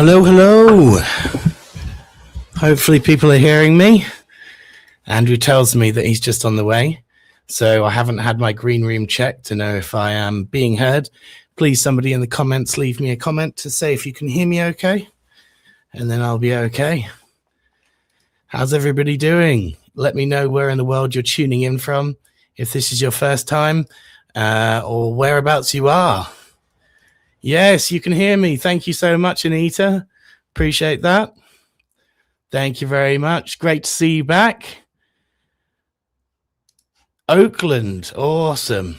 Hello, hello. Hopefully people are hearing me. Andrew tells me that he's just on the way, so I haven't had my green room checked to know if I am being heard. Please, somebody in the comments, leave me a comment to say if you can hear me okay, and then I'll be okay. How's everybody doing? Let me know where in the world you're tuning in from, if this is your first time, or whereabouts you are. Yes, you can hear me. Thank you so much, Anita. Appreciate that. Thank you very much. Great to see you back. Oakland, awesome.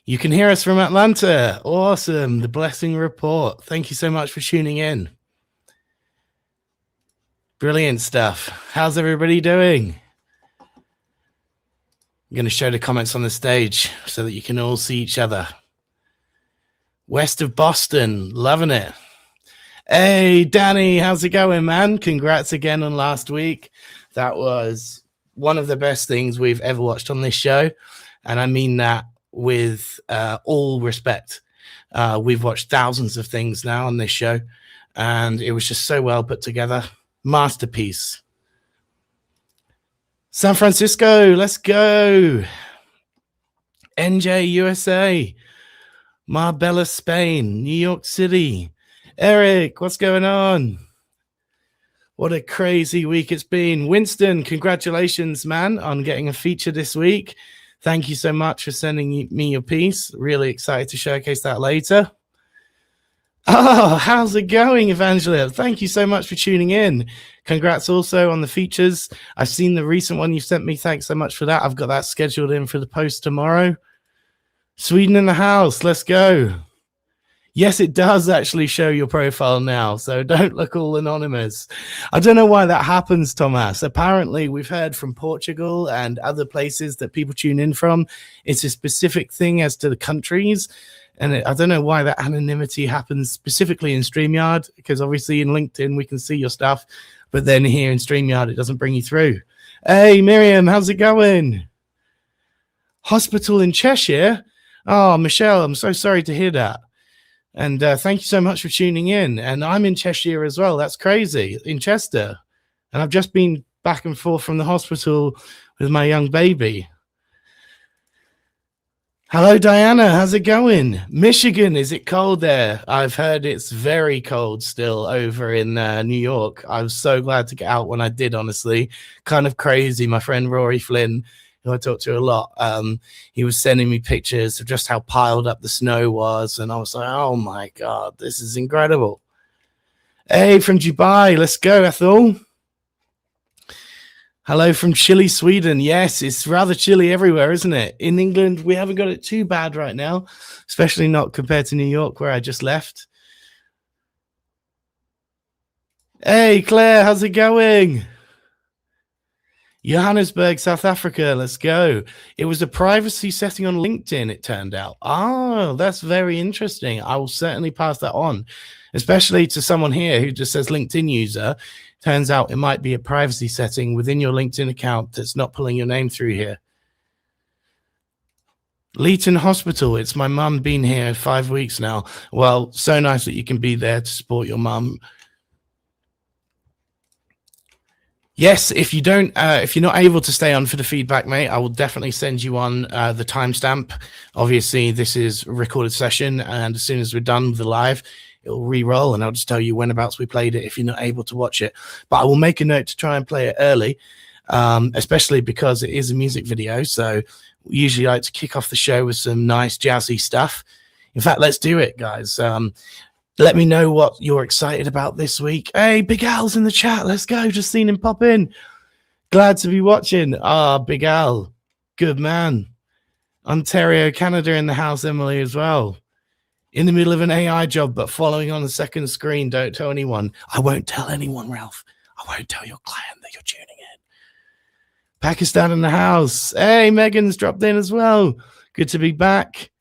You can hear us from Atlanta. Awesome. The Blessing Report. Thank you so much for tuning in. Brilliant stuff. How's everybody doing? I'm going to show the comments on the stage so that you can all see each other. West of Boston, loving it. Hey, Danny, how's it going, man? Congrats again on last week. That was one of the best things we've ever watched on this show, and I mean that with all respect. We've watched thousands of things now on this show, and it was just so well put together. Masterpiece. San Francisco, let's go. NJ, USA. Marbella, Spain. New York City. Eric, what's going on? What a crazy week it's been. Winston, congratulations, man, on getting a feature this week. Thank you so much for sending me your piece. Really excited to showcase that later. Oh, how's it going, Evangelia? Thank you so much for tuning in. Congrats also on the features. I've seen the recent one you sent me. Thanks so much for that. I've got that scheduled in for the post tomorrow. Sweden in the house. Let's go. Yes, it does actually show your profile now, so don't look all anonymous. I don't know why that happens, Thomas. Apparently, we've heard from Portugal and other places that people tune in from. It's a specific thing as to the countries, and I don't know why that anonymity happens specifically in StreamYard, because obviously in LinkedIn we can see your stuff, but then here in StreamYard it doesn't bring you through. Hey, Miriam, how's it going? Hospital in Cheshire? Oh, Michelle, I'm so sorry to hear that. And thank you so much for tuning in. And I'm in Cheshire as well. That's crazy, in Chester. And I've just been back and forth from the hospital with my young baby. Hello, Diana. How's it going? Michigan, is it cold there? I've heard it's very cold still over in New York. I was so glad to get out when I did, honestly. Kind of crazy. My friend Rory Flynn, who I talk to a lot, he was sending me pictures of just how piled up the snow was, and I was like, oh my God, this is incredible. Hey, from Dubai, let's go, Ethel. Hello from chilly Sweden. Yes, it's rather chilly everywhere, isn't it? In England, we haven't got it too bad right now, especially not compared to New York, where I just left. Hey, Claire, how's it going? Johannesburg, South Africa, let's go. It was a privacy setting on LinkedIn, it turned out. Oh, that's very interesting. I will certainly pass that on, especially to someone here who just says LinkedIn user. Turns out it might be a privacy setting within your LinkedIn account that's not pulling your name through here. Leeton Hospital, it's my mum, been here 5 weeks now. Well, so nice that you can be there to support your mum. Yes, if you don't, if you're not able to stay on for the feedback, mate, I will definitely send you on the timestamp. Obviously, this is a recorded session, and as soon as we're done with the live, it'll re-roll, and I'll just tell you whenabouts we played it if you're not able to watch it. But I will make a note to try and play it early, especially because it is a music video. So we usually like to kick off the show with some nice jazzy stuff. In fact, let's do it, guys. Let me know what you're excited about this week. Hey, Big Al's in the chat. Let's go. Just seen him pop in. Glad to be watching. Big Al. Good man. Ontario, Canada in the house, Emily, as well. In the middle of an AI job, but following on the second screen. Don't tell anyone. I won't tell anyone, Ralph. I won't tell your client that you're tuning in. Pakistan in the house. Hey, Megan's dropped in as well. Good to be back.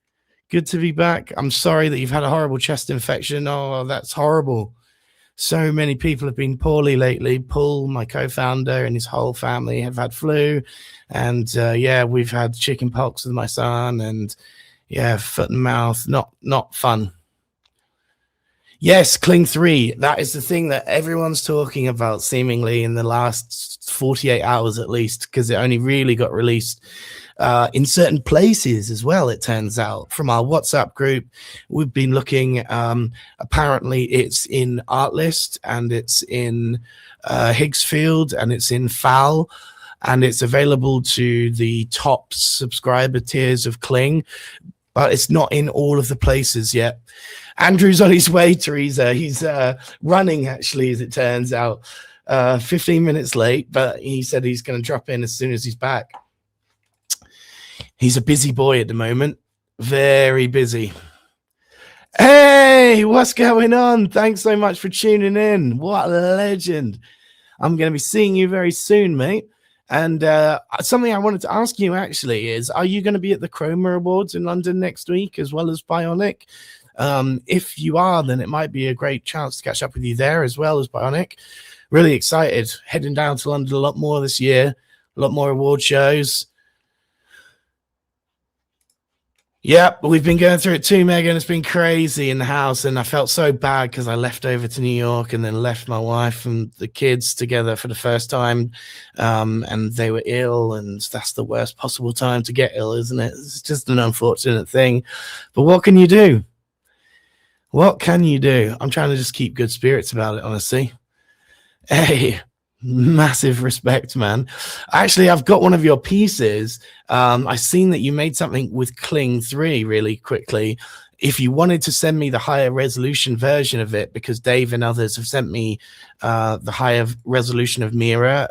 Good to be back. I'm sorry that you've had a horrible chest infection. Oh, that's horrible. So many people have been poorly lately. Paul, my co-founder, and his whole family have had flu. And yeah, we've had chicken pox with my son, and yeah, foot and mouth. Not fun. Yes, Kling 3. That is the thing that everyone's talking about seemingly in the last 48 hours at least, because it only really got released in certain places as well, it turns out. From our WhatsApp group, we've been looking. Apparently, it's in Artlist, and it's in Higgsfield, and it's in FAL, and it's available to the top subscriber tiers of Kling, but it's not in all of the places yet. Andrew's on his way, Teresa. He's running, actually, as it turns out. 15 minutes late, but he said he's going to drop in as soon as he's back. He's a busy boy at the moment. Very busy. Hey, what's going on? Thanks so much for tuning in. What a legend. I'm going to be seeing you very soon, mate. And something I wanted to ask you, actually, is are you going to be at the Chroma Awards in London next week as well as Bionic? If you are, then it might be a great chance to catch up with you there as well as Bionic. Really excited. Heading down to London a lot more this year. A lot more award shows. Yep, we've been going through it too, Megan. It's been crazy in the house, and I felt so bad because I left over to New York and then left my wife and the kids together for the first time, and they were ill, and that's the worst possible time to get ill, isn't it? It's just an unfortunate thing. But what can you do? What can you do? I'm trying to just keep good spirits about it, honestly. Hey, massive respect, man. Actually, I've got one of your pieces. I've seen that you made something with Kling 3 really quickly. If you wanted to send me the higher resolution version of it, because Dave and others have sent me the higher resolution of Mira,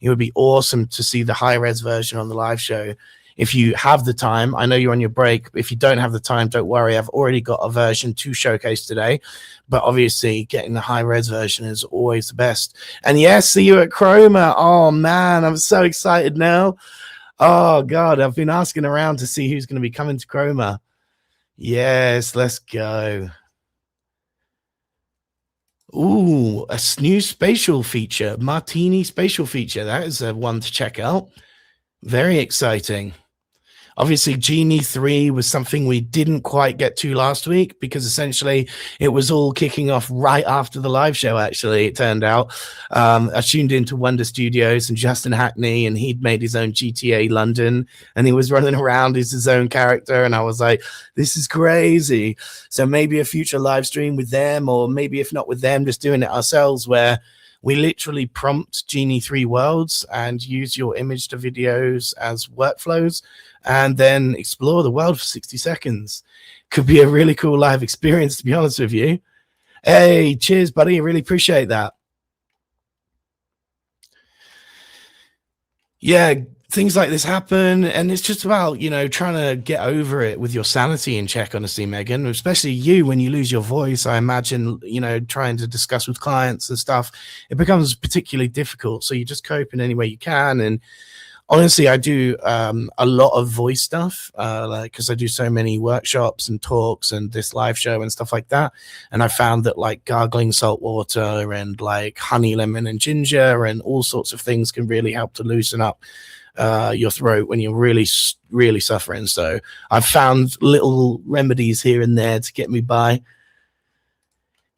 it would be awesome to see the high res version on the live show. If you have the time, I know you're on your break, but if you don't have the time, don't worry. I've already got a version to showcase today, but obviously getting the high res version is always the best. And yes, see you at Chroma. Oh man, I'm so excited now. Oh God, I've been asking around to see who's going to be coming to Chroma. Yes, let's go. Ooh, a new spatial feature, Martini spatial feature. That is a one to check out. Very exciting. Obviously, Genie 3 was something we didn't quite get to last week because essentially it was all kicking off right after the live show, actually, it turned out. I tuned into Wonder Studios and Justin Hackney, and he'd made his own GTA London, and he was running around as his own character, and I was like, this is crazy. So maybe a future live stream with them, or maybe if not with them, just doing it ourselves, where we literally prompt Genie 3 worlds and use your image to videos as workflows and then explore the world for 60 seconds. Could be a really cool live experience, to be honest with you. Hey, cheers, buddy. I really appreciate that. Yeah, things like this happen, and it's just about, you know, trying to get over it with your sanity in check, honestly, Megan, especially you when you lose your voice. I imagine, you know, trying to discuss with clients and stuff, it becomes particularly difficult. So you just cope in any way you can. And honestly, I do a lot of voice stuff, like, because I do so many workshops and talks and this live show and stuff like that. And I found that like gargling salt water and like honey, lemon and ginger and all sorts of things can really help to loosen up your throat when you're really, really suffering. So I've found little remedies here and there to get me by.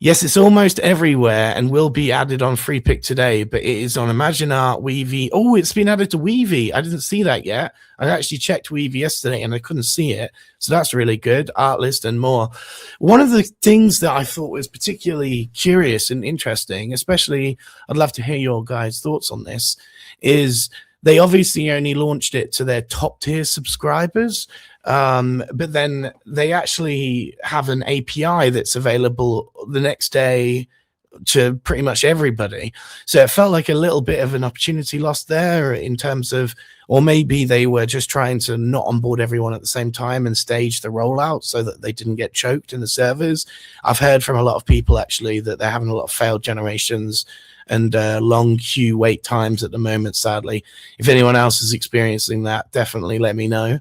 Yes, it's almost everywhere and will be added on Free Pick today, but it is on Imagine Art, Weavy. Oh, it's been added to Weavy. I didn't see that yet. I actually checked Weavy yesterday and I couldn't see it. So that's really good. Artlist and more. One of the things that I thought was particularly curious and interesting, especially I'd love to hear your guys' thoughts on this, is they obviously only launched it to their top tier subscribers. But then they actually have an API that's available the next day to pretty much everybody. So it felt like a little bit of an opportunity lost there in terms of, or maybe they were just trying to not onboard everyone at the same time and stage the rollout so that they didn't get choked in the servers. I've heard from a lot of people actually that they're having a lot of failed generations and long queue wait times at the moment, sadly. If anyone else is experiencing that, definitely let me know.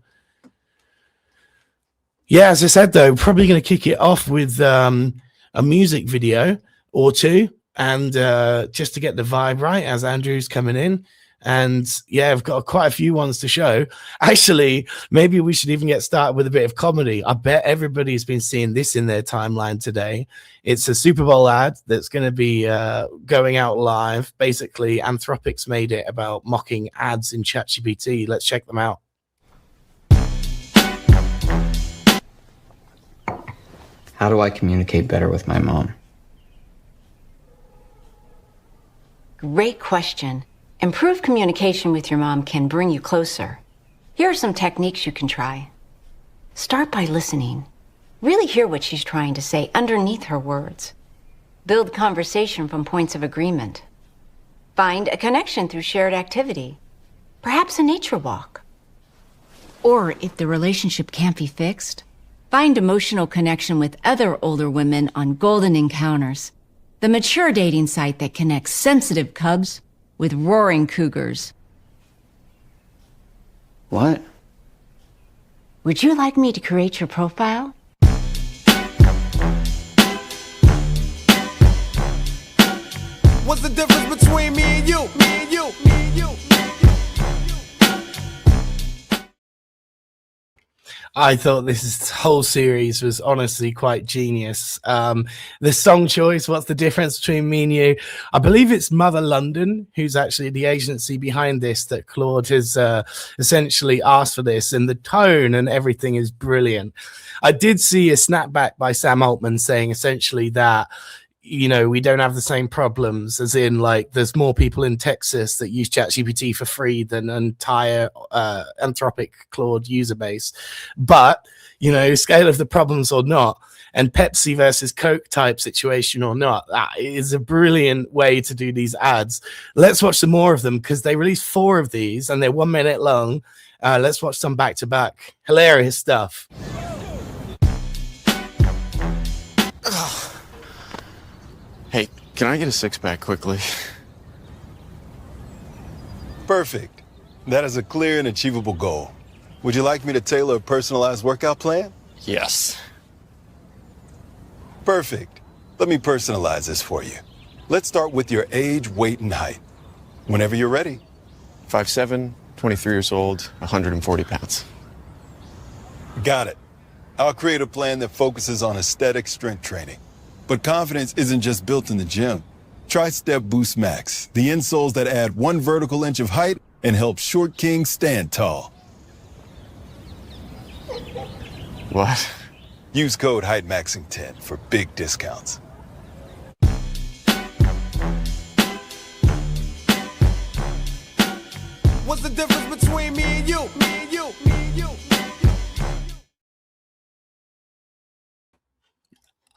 Yeah, as I said, though, probably going to kick it off with a music video or two, and just to get the vibe right as Andrew's coming in. And yeah, I've got quite a few ones to show. Actually, maybe we should even get started with a bit of comedy. I bet everybody's been seeing this in their timeline today. It's a Super Bowl ad that's going to be going out live. Basically, Anthropic's made it about mocking ads in ChatGPT. Let's check them out. How do I communicate better with my mom? Great question. Improved communication with your mom can bring you closer. Here are some techniques you can try. Start by listening. Really hear what she's trying to say underneath her words. Build conversation from points of agreement. Find a connection through shared activity, perhaps a nature walk. Or if the relationship can't be fixed, find emotional connection with other older women on Golden Encounters, the mature dating site that connects sensitive cubs with roaring cougars. What? Would you like me to create your profile? What's the difference between me and you? Me and you, me and you. I thought this whole series was honestly quite genius. The song choice, what's the difference between me and you? I believe it's Mother London, who's actually the agency behind this, that Claude has essentially asked for this, and the tone and everything is brilliant. I did see a snapback by Sam Altman saying essentially that, you know, we don't have the same problems, as in, like, there's more people in Texas that use ChatGPT for free than an entire Anthropic Claude user base. But, you know, scale of the problems or not, and Pepsi versus Coke type situation or not, that is a brilliant way to do these ads. Let's watch some more of them, because they released 4 of these and they're 1 minute long. Let's watch some back to back. Hilarious stuff. Hey, can I get a 6-pack quickly? Perfect. That is a clear and achievable goal. Would you like me to tailor a personalized workout plan? Yes. Perfect. Let me personalize this for you. Let's start with your age, weight, and height. Whenever you're ready. 5'7", 23 years old, 140 pounds. Got it. I'll create a plan that focuses on aesthetic strength training. But confidence isn't just built in the gym. Try Step Boost Max, the insoles that add 1 vertical inch of height and help short kings stand tall. What? Use code HeightMaxing10 for big discounts. What's the difference between me and you? Me and you, me and you.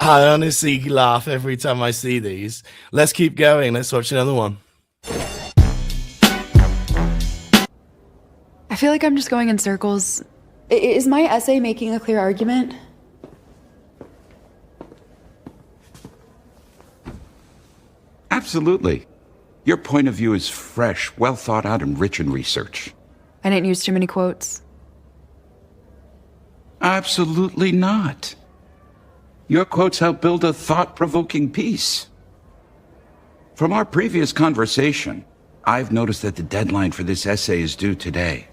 I honestly laugh every time I see these. Let's keep going. Let's watch another one. I feel like I'm just going in circles. Is my essay making a clear argument? Absolutely. Your point of view is fresh, well thought out, and rich in research. I didn't use too many quotes. Absolutely not. Your quotes help build a thought-provoking piece. From our previous conversation, I've noticed that the deadline for this essay is due today.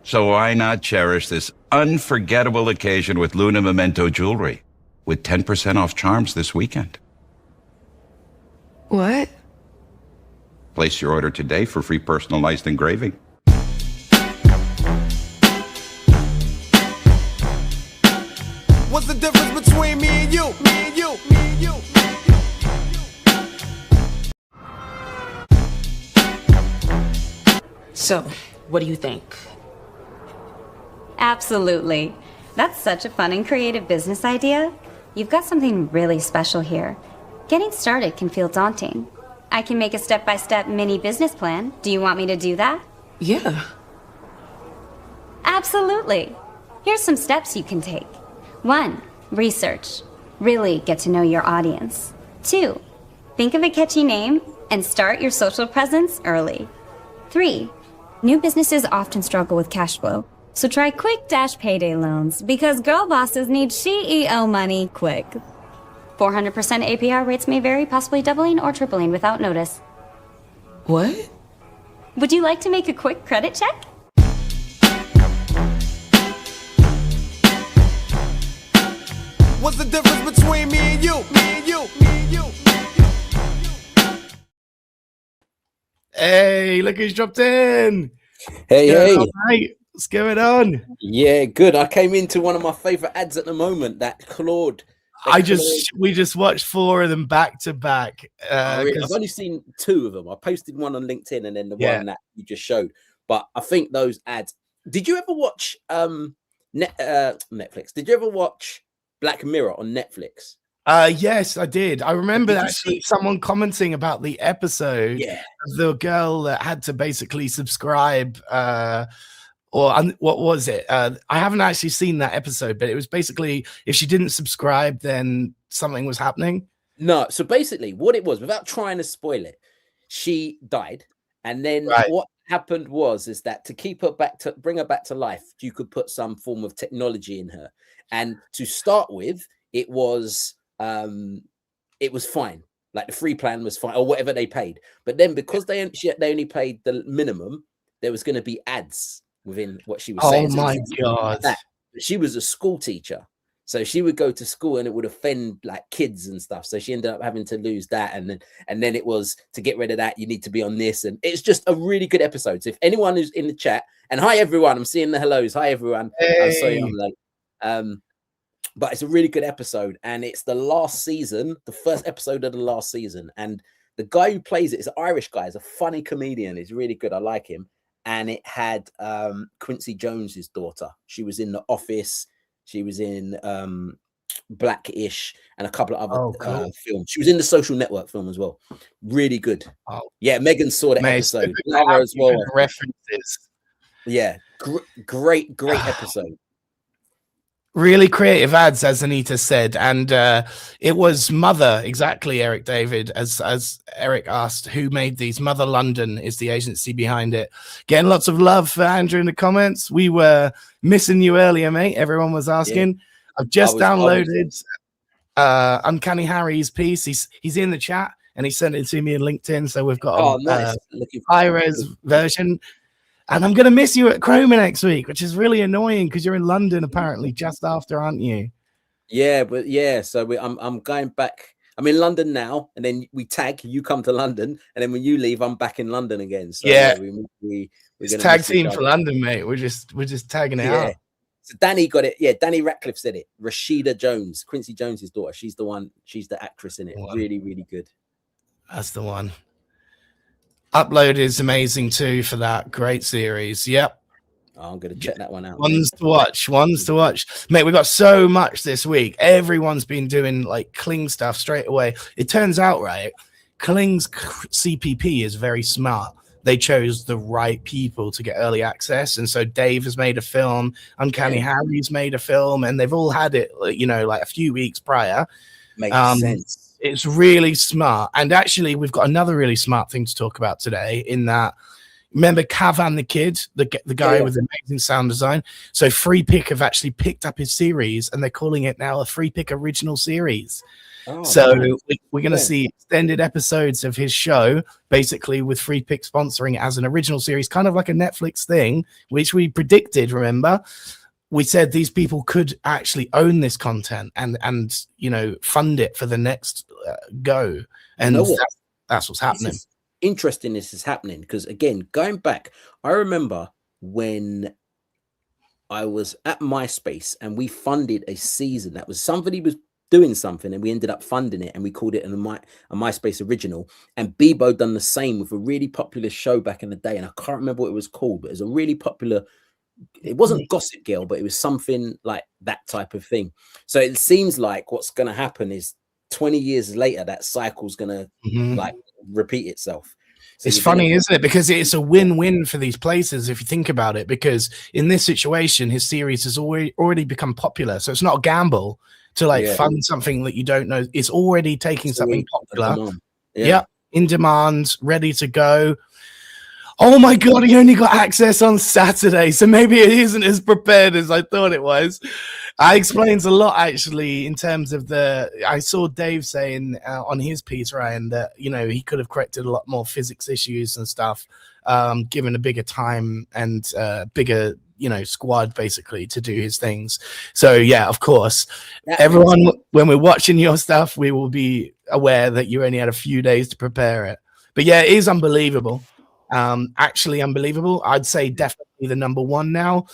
So why not cherish this unforgettable occasion with Luna Memento jewelry, with 10% off charms this weekend? What? Place your order today for free personalized engraving. What's the difference between me and you? Me and you, me and you. So, what do you think? Absolutely. That's such a fun and creative business idea. You've got something really special here. Getting started can feel daunting. I can make a step-by-step mini business plan. Do you want me to do that? Yeah. Absolutely. Here's some steps you can take. 1. Research. Really get to know your audience. 2. Think of a catchy name and start your social presence early. 3. New businesses often struggle with cash flow, so try quick dash payday loans because girl bosses need CEO money quick. 400% APR rates may vary, possibly doubling or tripling without notice. What? Would you like to make a quick credit check? What's the difference between me and you? Me and you, me and you. Hey, look who's dropped in. Hey. Mate? What's going on? Yeah, good. I came into one of my favorite ads at the moment, that Claude. We just watched 4 of them back to back. I've only seen 2 of them. I posted one on LinkedIn and then the one that you just showed. But I think those ads. Did you ever watch Netflix? Did you ever watch Black Mirror on Netflix? Yes, I did. I remember actually someone commenting about the episode. Yeah, the girl that had to basically subscribe. What was it? I haven't actually seen that episode, but it was basically if she didn't subscribe, then something was happening. No, so basically what it was, without trying to spoil it, she died, and then what happened is that to bring her back to life, you could put some form of technology in her, and to start with, it was fine, like the free plan was fine or whatever they paid, but then because they only paid the minimum, there was going to be ads within what she was saying. Oh my god! She was a school teacher, so she would go to school and it would offend like kids and stuff. So she ended up having to lose that, and then it was to get rid of that. You need to be on this, and it's just a really good episode. So if anyone who's in the chat, and hi everyone, I'm seeing the hellos. Hi everyone. Hey. I'm sorry I'm late. But it's a really good episode, and it's the last season, the first episode of the last season, and the guy who plays it is an Irish guy. He's a funny comedian. He's really good. I like him. And it had Quincy Jones's daughter. She was in The Office. She was in Blackish and a couple of other films. She was in the Social Network film as well. Really good. Oh. Yeah, Megan saw the episode. As well. References. Yeah, great episode. Really creative ads, as Anita said, and it was Mother, exactly, Eric David, as Eric asked, who made these. Mother London is the agency behind it. Getting lots of love for Andrew in the comments. We were missing you earlier, mate. Everyone was asking. Yeah. I've just downloaded Uncanny Harry's piece. He's in the chat, and he sent it to me on LinkedIn, so we've got a high-res version. And I'm going to miss you at Chroma next week, which is really annoying because you're in London apparently just after, aren't you? Yeah, but yeah. So I'm going back. I'm in London now, and then we tag. You come to London, and then when you leave, I'm back in London again. So yeah, we're it's tag team for London, mate. We're just tagging it out. So Danny got it. Yeah, Danny Ratcliffe said it. Rashida Jones, Quincy Jones's daughter. She's the one. She's the actress in it. Really, really good. That's the one. Upload is amazing too for that great series. Yep. I'm gonna check that one out. Ones to watch, mate. We got so much this week. Everyone's been doing like Kling stuff straight away. It turns out, right, Kling's CPP is very smart. They chose the right people to get early access, and so Dave has made a film, Uncanny Harry's made a film, and they've all had it, like a few weeks prior. Makes sense. It's really smart. And actually, we've got another really smart thing to talk about today in that, remember Kavan the kid, the guy with amazing sound design? So Free Pick have actually picked up his series, and they're calling it now a Free Pick original series. We're going to see extended episodes of his show, basically with Free Pick sponsoring as an original series, kind of like a Netflix thing, which we predicted, remember? We said these people could actually own this content and fund it for the next go. And that's what's happening. Interesting this is happening because, again, going back, I remember when I was at MySpace and we funded a season that was somebody was doing something and we ended up funding it and we called it a MySpace original. And Bebo done the same with a really popular show back in the day. And I can't remember what it was called, but it was a really popular. It wasn't Gossip Girl, but it was something like that type of thing. So it seems like what's going to happen is 20 years later, that cycle's going to repeat itself. So it's funny, isn't it? Because it's a win-win for these places, if you think about it, because in this situation, his series has already become popular. So it's not a gamble to fund something that you don't know. It's already taking something popular. Yeah, in demand, ready to go. Oh my God, he only got access on Saturday, so maybe it isn't as prepared as I thought it was. That explains a lot, actually, in terms of I saw Dave saying on his piece, Ryan, that, you know, he could have corrected a lot more physics issues and stuff, given a bigger time and bigger, you know, squad basically to do his things. So yeah, of course, everyone, when we're watching your stuff, we will be aware that you only had a few days to prepare it. But yeah, it is unbelievable. Actually unbelievable. I'd say definitely the number one now,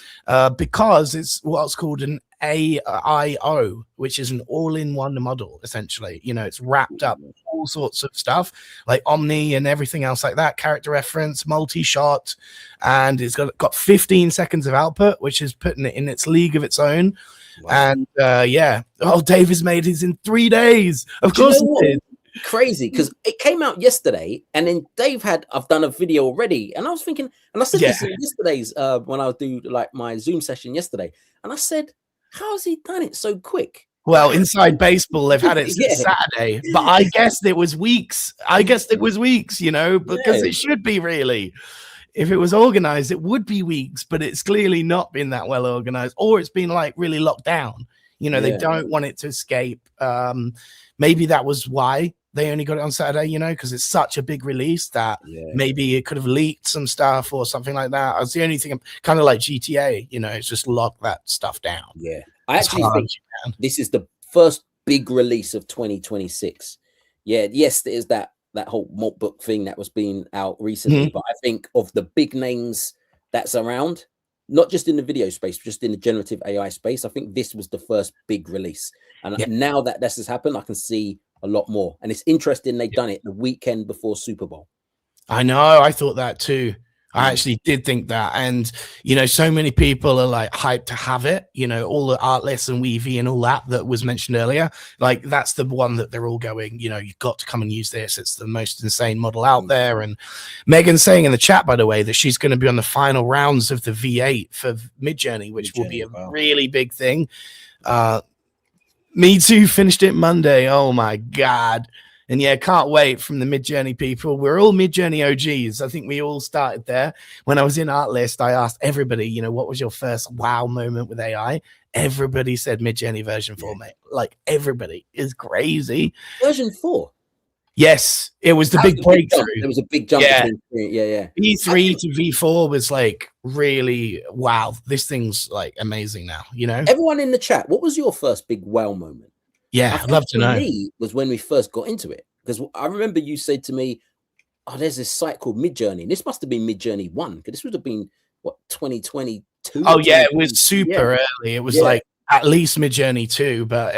because it's what's called an AIO, which is an all-in-one model, essentially. You know, it's wrapped up all sorts of stuff like Omni and everything else like that, character reference, multi-shot, and it's got 15 seconds of output, which is putting it in its league of its own. Wow. And yeah, Dave has made his in 3 days. Of course he did. Crazy, because it came out yesterday, and then I've done a video already, and I was thinking, and I said this in yesterday's when I was doing like my Zoom session yesterday, and I said, how has he done it so quick? Well, Inside Baseball, they've had it since Saturday, but I guessed it was weeks. You know, because it should be really. If it was organized, it would be weeks, but it's clearly not been that well organized, or it's been like really locked down. You know, they don't want it to escape. Maybe that was why they only got it on Saturday, you know, because it's such a big release that maybe it could have leaked some stuff or something like that. It's the only thing, kind of like GTA, you know, it's just lock that stuff down. Yeah. I actually think this is the first big release of 2026. Yeah. Yes, there's that whole malt book thing that was being out recently, but I think of the big names that's around, not just in the video space, just in the generative AI space, I think this was the first big release. And now that this has happened, I can see a lot more. And it's interesting they've done it the weekend before Super Bowl. I know. I thought that too. I actually did think that. And, you know, so many people are like hyped to have it, you know, all the Artlist and Weavy and all that was mentioned earlier. Like, that's the one that they're all going, you know, you've got to come and use this. It's the most insane model out there. And Megan's saying in the chat, by the way, that she's going to be on the final rounds of the V8 for Midjourney, which will be a really big thing. Me too, finished it Monday. Oh my God. And yeah, can't wait from the Midjourney people. We're all Midjourney OGs. I think we all started there. When I was in Artlist, I asked everybody, you know, what was your first wow moment with AI? Everybody said Midjourney version 4, mate. Like, everybody is crazy. Version 4? Yes, it was the big breakthrough. There was a big jump. V3 to V4 was like, really, wow, this thing's like amazing now, you know? Everyone in the chat, what was your first big wow moment? Yeah, I'd love to know. Me was when we first got into it, because I remember you said to me, "Oh, there's this site called Midjourney." And this must have been Midjourney 1, because this would have been what, 2022. Oh yeah, it was super early. It was like at least Midjourney 2, but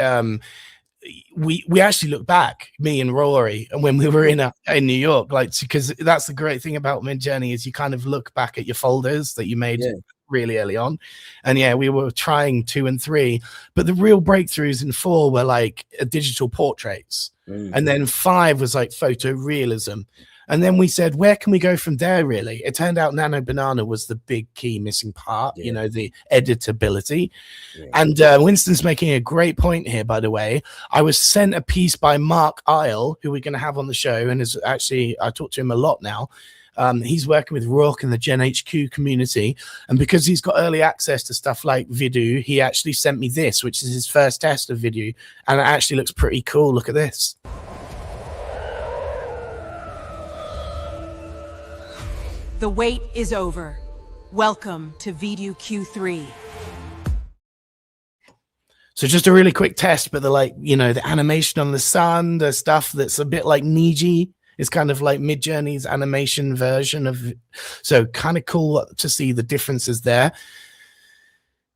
we actually look back, me and Rory, and when we were in New York, like, because that's the great thing about Midjourney is you kind of look back at your folders that you made really early on, and we were trying 2 and 3, but the real breakthroughs in 4 were like digital portraits, and then 5 was like photorealism. And then we said, where can we go from there, really? It turned out Nano Banana was the big key missing part, you know, the editability. And Winston's making a great point here, by the way. I was sent a piece by Mark Isle, who we're going to have on the show, and is actually, I talk to him a lot now. He's working with Rourke in the Gen HQ community. And because he's got early access to stuff like Vidu, he actually sent me this, which is his first test of Vidu. And it actually looks pretty cool. Look at this. The wait is over. Welcome to Vidu Q3. So just a really quick test, but the the animation on the sun, the stuff that's a bit like Niji is kind of like Midjourney's animation version of, so kind of cool to see the differences there.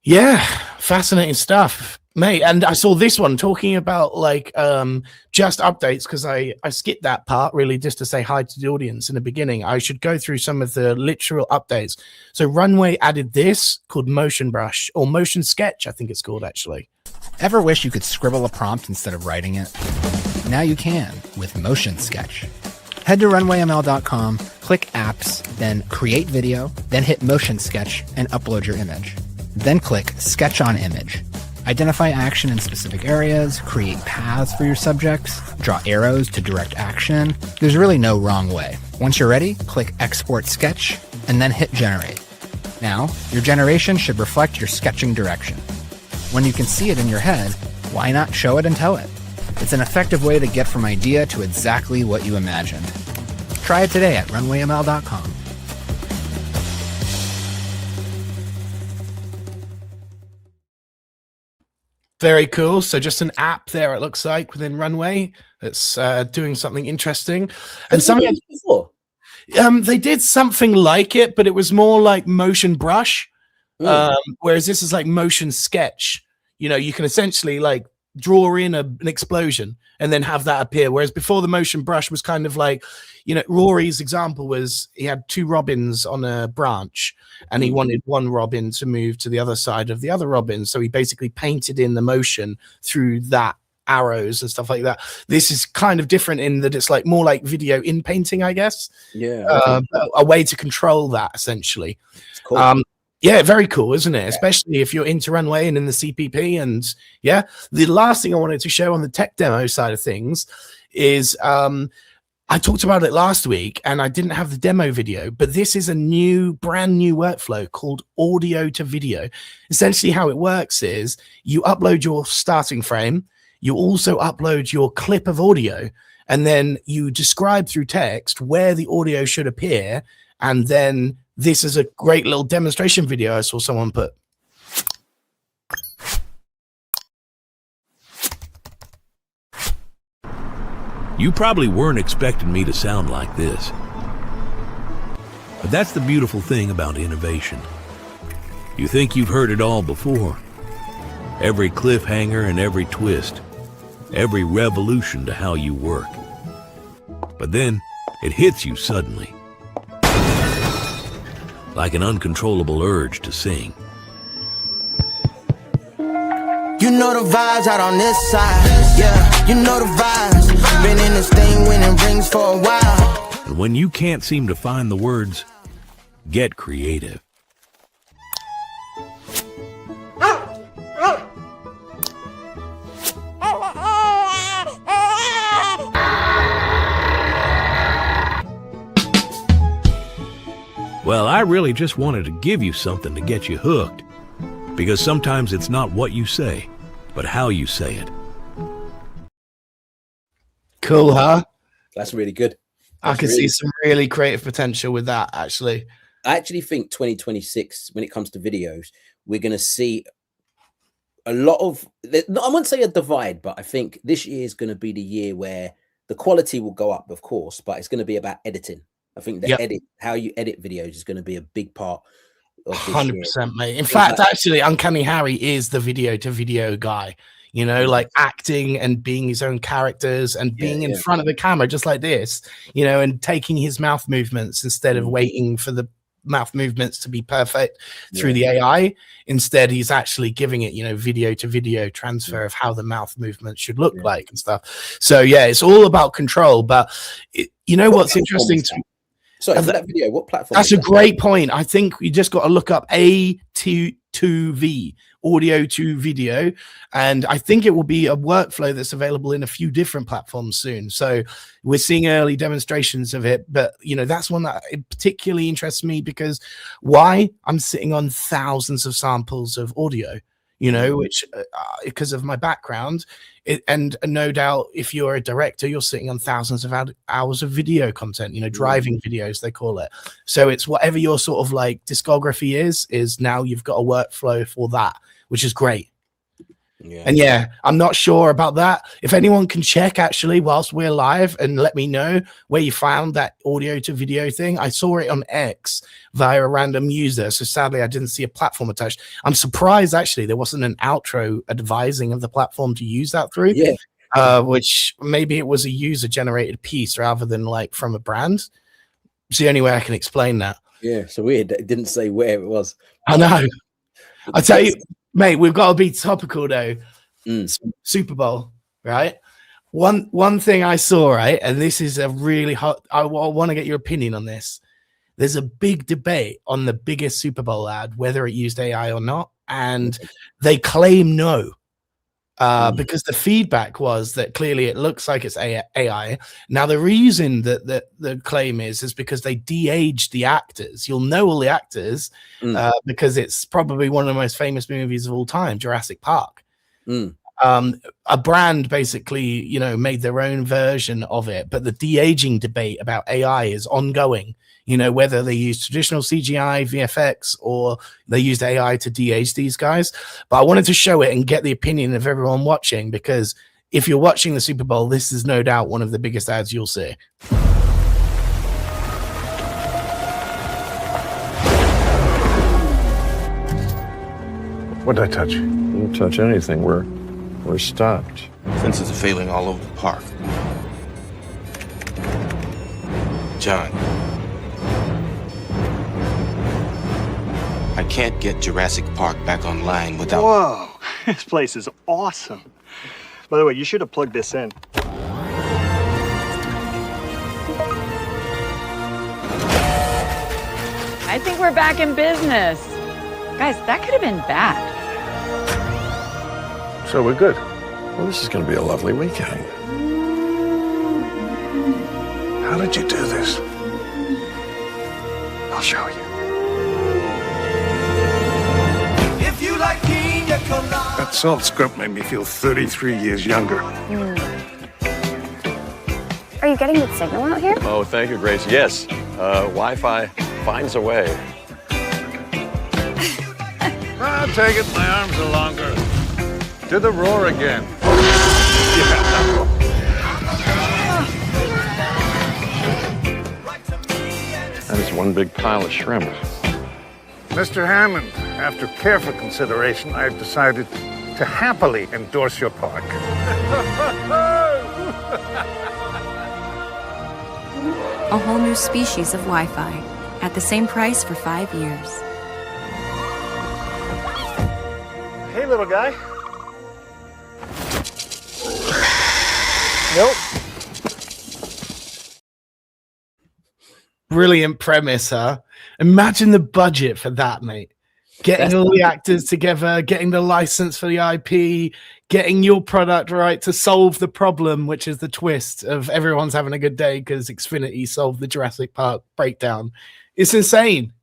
Yeah, fascinating stuff, mate. And I saw this one talking about just updates, because I skipped that part really just to say hi to the audience in the beginning. I should go through some of the literal updates. So Runway added this called Motion Brush, or Motion Sketch, I think it's called actually. Ever wish you could scribble a prompt instead of writing it? Now you can with Motion Sketch. Head to runwayml.com, click Apps, then Create Video, then hit Motion Sketch and upload your image. Then click Sketch on Image. Identify action in specific areas, create paths for your subjects, draw arrows to direct action. There's really no wrong way. Once you're ready, click Export Sketch, and then hit Generate. Now, your generation should reflect your sketching direction. When you can see it in your head, why not show it and tell it? It's an effective way to get from idea to exactly what you imagined. Try it today at runwayml.com. Very cool. So just an app there, it looks like, within Runway that's doing something interesting. And something before. They did something like it, but it was more like motion brush. Whereas this is like motion sketch. You know, you can essentially like draw in an explosion and then have that appear. Whereas before, the motion brush was kind of like, you know, Rory's example was he had 2 robins on a branch and he wanted one robin to move to the other side of the other robin. So he basically painted in the motion through that, arrows and stuff like that. This is kind of different in that it's like more like video in painting, I guess. Yeah. A way to control that, essentially. It's cool. Yeah, very cool, isn't it? Especially if you're into Runway and in the CPP. And yeah, the last thing I wanted to show on the tech demo side of things is I talked about it last week and I didn't have the demo video, but this is a brand new workflow called audio to video. Essentially how it works is you upload your starting frame, you also upload your clip of audio, and then you describe through text where the audio should appear. And then this is a great little demonstration video I saw someone put. You probably weren't expecting me to sound like this. But that's the beautiful thing about innovation. You think you've heard it all before. Every cliffhanger and every twist. Every revolution to how you work. But then it hits you suddenly. Like an uncontrollable urge to sing. You know the vibes out on this side. Yeah, you know the vibes. Been in this thing winning rings for a while. And when you can't seem to find the words, get creative. Well, I really just wanted to give you something to get you hooked. Because sometimes it's not what you say, but how you say it. Cool, huh? That's really good. I can see some really creative potential with that, actually. I actually think 2026, when it comes to videos, we're going to see a lot of, I wouldn't say a divide, but I think this year is going to be the year where the quality will go up, of course, but it's going to be about editing. I think the how you edit videos is going to be a big part of this 100%, mate. In fact, actually, Uncanny Harry is the video to video guy, you know, like acting and being his own characters and being in front of the camera, just like this, you know, and taking his mouth movements instead of waiting for the mouth movements to be perfect through the AI. Instead, he's actually giving it, you know, video to video transfer of how the mouth movement should look like and stuff. So yeah, it's all about control. But you know what's interesting to Sorry, for that video, what platform? That's a great point. I think you just got to look up A2V, audio to video. And I think it will be a workflow that's available in a few different platforms soon. So we're seeing early demonstrations of it. But, you know, that's one that particularly interests me because why? I'm sitting on thousands of samples of audio, you know, which because of my background. And no doubt, if you're a director, you're sitting on thousands of hours of video content, you know, driving videos, they call it. So it's whatever your sort of like discography is now you've got a workflow for that, which is great. And yeah, I'm not sure about that. If anyone can check actually whilst we're live and let me know where you found that audio to video thing. I saw it on X via a random user. So sadly, I didn't see a platform attached. I'm surprised actually there wasn't an outro advising of the platform to use that through. Which maybe it was a user generated piece rather than like from a brand. It's the only way I can explain that. Yeah, so weird. It didn't say where it was. I know. I tell you, mate, we've got to be topical though. Super Bowl, right? One thing I saw, right, and this is a really hot. I want to get your opinion on this. There's a big debate on the biggest Super Bowl ad, whether it used AI or not, and they claim no. because the feedback was that clearly it looks like it's AI. Now, the reason that the claim is because they de-aged the actors. You'll know all the actors because it's probably one of the most famous movies of all time, Jurassic Park. A brand basically, you know, made their own version of it, but the de-aging debate about AI is ongoing. You know, whether they use traditional CGI, VFX, or they used AI to de-age these guys. But I wanted to show it and get the opinion of everyone watching, because if you're watching the Super Bowl, this is no doubt one of the biggest ads you'll see. What did I touch? You didn't touch anything. We're stopped. Fences are failing all over the park. John. I can't get Jurassic Park back online without... Whoa, this place is awesome. By the way, you should have plugged this in. I think we're back in business. Guys, that could have been bad. So we're good. Well, this is going to be a lovely weekend. How did you do this? I'll show you. If you like pina colada. That salt script made me feel 33 years younger. Are you getting good signal out here? Oh, thank you, Grace. Yes, Wi-Fi finds a way. I'll take it. My arms are longer. To the roar again. That is one big pile of shrimp. Mr. Hammond, after careful consideration, I've decided to happily endorse your park. A whole new species of Wi-Fi at the same price for 5 years. Hey, little guy. Nope. Brilliant premise, huh? Imagine the budget for that, mate. Getting all the actors together, getting the license for the IP, getting your product right to solve the problem, which is the twist of everyone's having a good day because Xfinity solved the Jurassic Park breakdown. It's insane.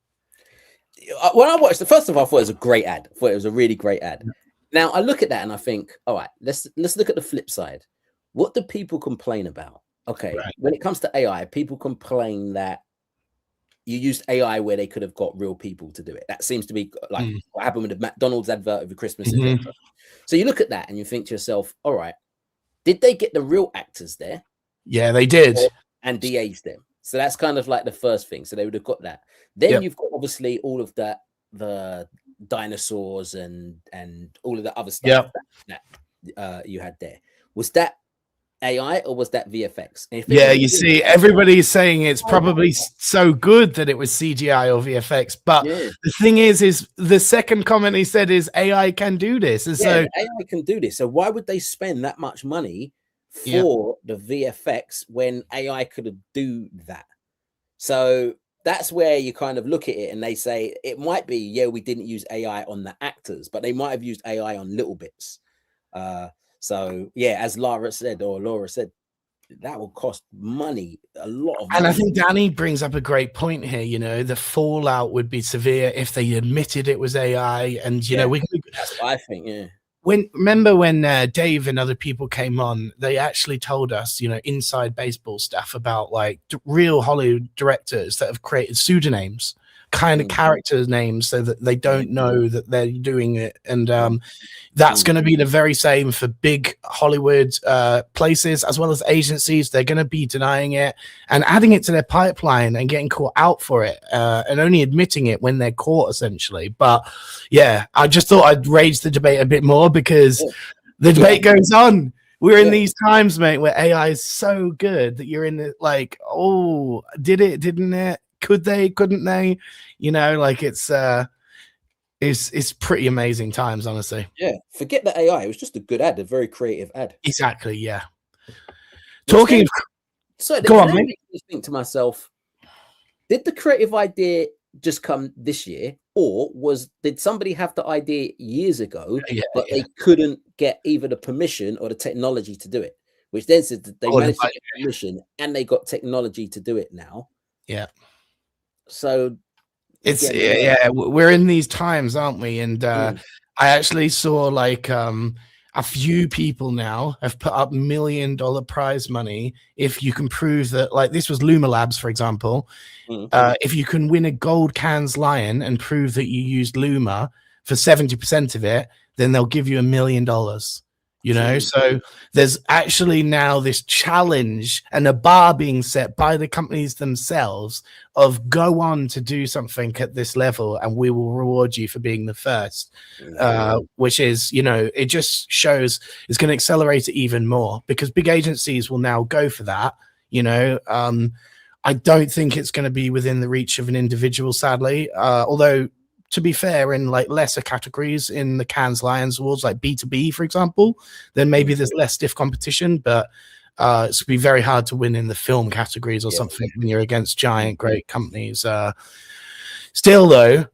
When I watched it, first of all, I thought it was a great ad. I thought it was a really great ad. Now I look at that and I think, all right, let's look at the flip side. What do people complain about? Okay, when it comes to AI, people complain that you used AI where they could have got real people to do it. That seems to be like what happened with the McDonald's advert over Christmas. So you look at that and you think to yourself, all right, did they get the real actors there? Yeah, they did. And de-age them. So that's kind of like the first thing. So they would have got that. Then you've got obviously all of that, the dinosaurs and all of the other stuff that you had there. Was that AI or was that VFX? Yeah, you see, everybody's saying it's probably so good that it was CGI or VFX. But the thing is the second comment he said is AI can do this. And so AI can do this. So why would they spend that much money for the VFX when AI could do that? So that's where you kind of look at it and they say it might be, we didn't use AI on the actors, but they might have used AI on little bits. So as Laura said, that will cost money, a lot of money. And I think Danny brings up a great point here. You know, the fallout would be severe if they admitted it was AI. And you know, that's what I think. Remember when Dave and other people came on, they actually told us, you know, inside baseball stuff about like real Hollywood directors that have created pseudonyms, kind of character names, so that they don't know that they're doing it. And that's going to be the very same for big Hollywood places as well as agencies. They're going to be denying it and adding it to their pipeline and getting caught out for it and only admitting it when they're caught, essentially. But I just thought I'd raise the debate a bit more because the debate goes on. We're in these times, mate, where AI is so good that you're in the like, oh, did it, didn't it? Could they, couldn't they? You know, like it's pretty amazing times, honestly. Yeah, forget the AI. It was just a good ad, a very creative ad. Exactly, yeah. Talking of, go on, mate. I think to myself, did the creative idea just come this year, or did somebody have the idea years ago, but they couldn't get either the permission or the technology to do it, which then says that they managed to get permission and they got technology to do it now. Yeah. So it's we're in these times, aren't we? And I actually saw like a few people now have put up $1 million prize money if you can prove that, like this was Luma Labs, for example. If you can win a gold Cannes Lion and prove that you used Luma for 70% of it, then they'll give you $1 million. You know, so there's actually now this challenge and a bar being set by the companies themselves of go on to do something at this level and we will reward you for being the first, which is, you know, it just shows it's going to accelerate it even more because big agencies will now go for that. You know, I don't think it's going to be within the reach of an individual, sadly, although to be fair, in like lesser categories in the Cannes Lions Awards, like B2B, for example, then maybe there's less stiff competition, but it's be very hard to win in the film categories or something when you're against giant, great companies. Still, though,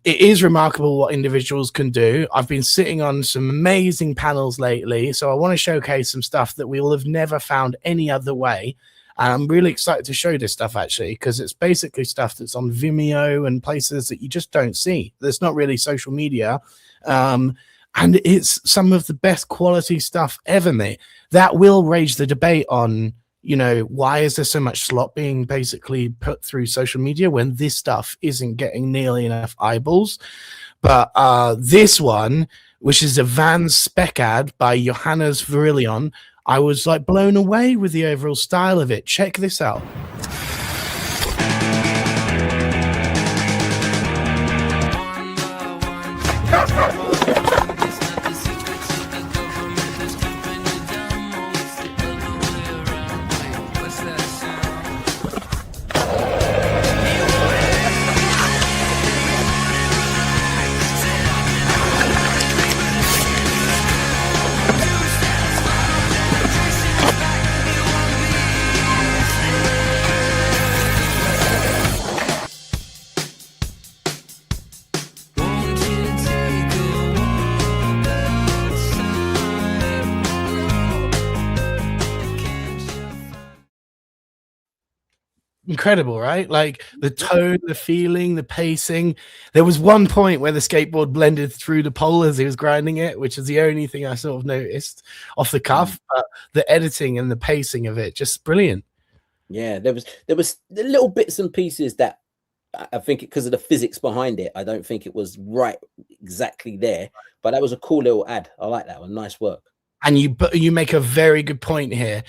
it is remarkable what individuals can do. I've been sitting on some amazing panels lately, so I want to showcase some stuff that we will have never found any other way. And I'm really excited to show this stuff, actually, because it's basically stuff that's on Vimeo and places that you just don't see. There's not really social media. And it's some of the best quality stuff ever, mate. That will raise the debate on, you know, why is there so much slop being basically put through social media when this stuff isn't getting nearly enough eyeballs. But this one, which is a Van spec ad by Johannes Verilion, I was like blown away with the overall style of it. Check this out. Incredible, right? Like the tone, the feeling, the pacing. There was one point where the skateboard blended through the pole as he was grinding it, which is the only thing I sort of noticed off the cuff. But the editing and the pacing of it, just brilliant. Yeah, there was the little bits and pieces that I think because of the physics behind it, I don't think it was right exactly there. But that was a cool little ad. I like that one. Nice work. And you make a very good point here.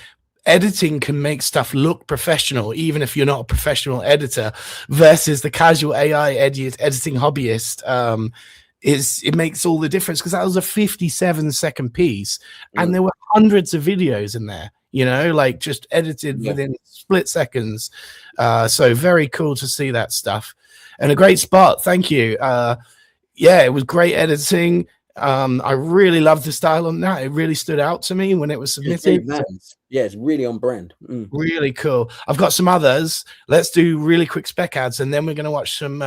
Editing can make stuff look professional, even if you're not a professional editor, versus the casual AI editing hobbyist. It makes all the difference because that was a 57-second piece, and there were hundreds of videos in there. You know, like just edited within split seconds. So very cool to see that stuff, and a great spot. Thank you. Yeah, it was great editing. I really loved the style on that. It really stood out to me when it was submitted. Yeah, it's really on brand. Really cool. I've got some others. Let's do really quick spec ads, and then we're going to watch some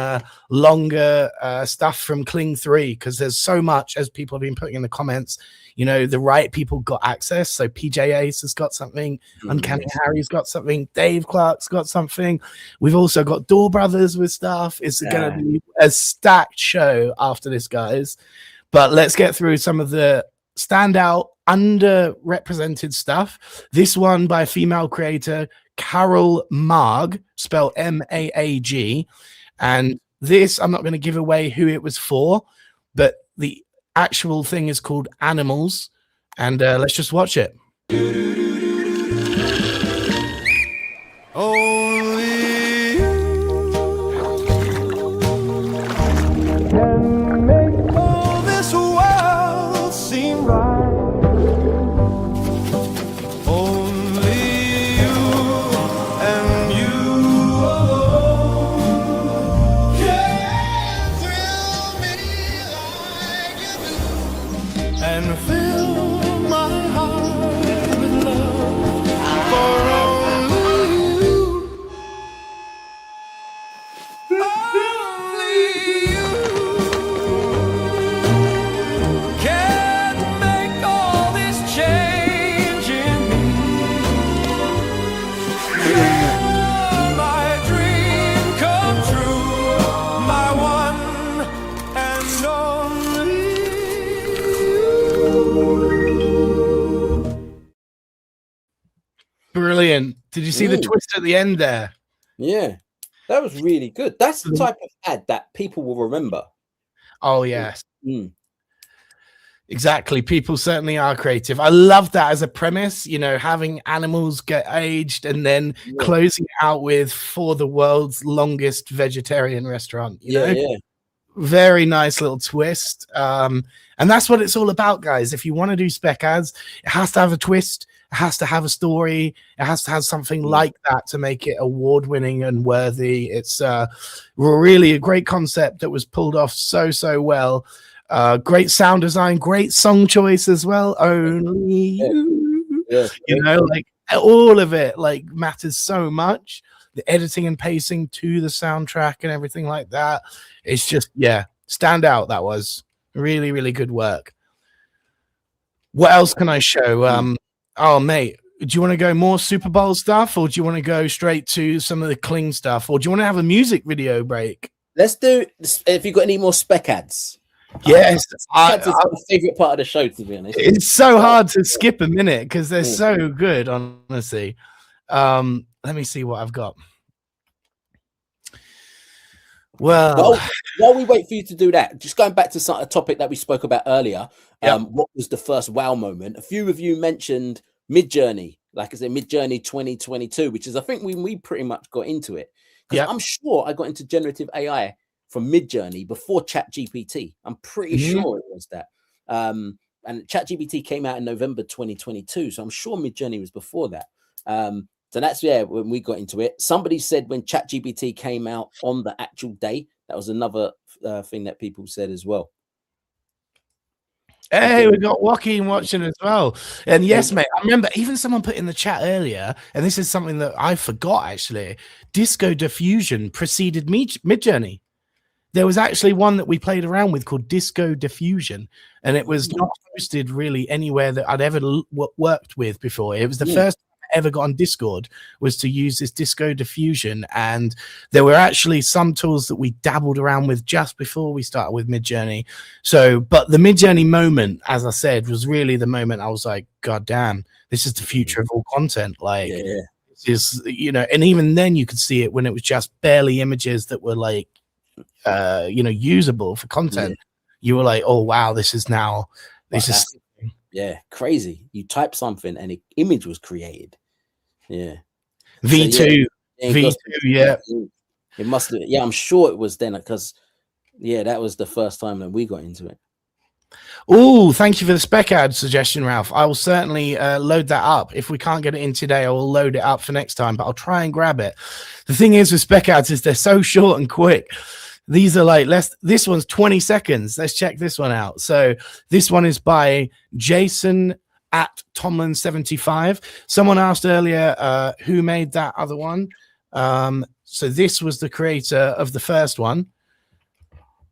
longer stuff from Kling 3 because there's so much, as people have been putting in the comments. You know, the right people got access. So PJ Ace has got something. Uncanny Harry's got something. Dave Clark's got something. We've also got Door Brothers with stuff. It's going to be a stacked show after this, guys. But let's get through some of the standout, underrepresented stuff. This one by female creator Carol Maag, spelled M-A-A-G. And this, I'm not going to give away who it was for, but the actual thing is called Animals. And let's just watch it. Only you seem right. Only you and you alone can thrill me like you do and fill my heart with love. Brilliant. Did you see the twist at the end there? Yeah, that was really good. That's the type of ad that people will remember. Oh, yes. Exactly. People certainly are creative. I love that as a premise, you know, having animals get aged and then closing it out with for the world's longest vegetarian restaurant. You know? Very nice little twist. And that's what it's all about, guys. If you want to do spec ads, it has to have a twist. It has to have a story. It has to have something like that to make it award-winning and worthy. It's really a great concept that was pulled off so well. Great sound design, great song choice as well. Only you, you know, like all of it like matters so much. The editing and pacing to the soundtrack and everything like that. It's just, stand out. That was really good work. What else can I show? Oh, mate, do you want to go more Super Bowl stuff, or do you want to go straight to some of the Kling stuff, or do you want to have a music video break? Let's do. If you got any more spec ads. Yes, that's my favorite part of the show, to be honest. It's so hard to skip a minute because they're so good, honestly. Let me see what I've got. Well, while we wait for you to do that, just going back to a topic that we spoke about earlier, what was the first wow moment? A few of you mentioned Midjourney, like I said, Midjourney 2022, which is, I think, we pretty much got into it. Because I'm sure I got into generative AI from Midjourney before ChatGPT. I'm pretty sure it was that. And ChatGPT came out in November 2022, so I'm sure Midjourney was before that. So that's when we got into it. Somebody said when ChatGPT came out on the actual day, that was another thing that people said as well. Hey, we got Joaquin watching as well. And yes, mate, I remember even someone put in the chat earlier, and this is something that I forgot actually. Disco Diffusion preceded Midjourney. There was actually one that we played around with called Disco Diffusion, and it was not hosted really anywhere that I'd ever worked with before. It was the first time I ever got on Discord was to use this Disco Diffusion, and there were actually some tools that we dabbled around with just before we started with Midjourney. So, but the Midjourney moment, as I said, was really the moment I was like, God damn, this is the future of all content. Like, this is, you know, and even then you could see it when it was just barely images that were like, you know, usable for content. You were like, oh wow, this is crazy. You type something and an image was created. V2 it must have, I'm sure it was then, because that was the first time that we got into it. Oh, thank you for the spec ad suggestion, Ralph. I will certainly load that up. If we can't get it in today, I will load it up for next time, but I'll try and grab it. The thing is with spec ads is they're so short and quick. These are like this one's 20 seconds. Let's check this one out. So this one is by Jason at Tomlin75. Someone asked earlier who made that other one. So this was the creator of the first one,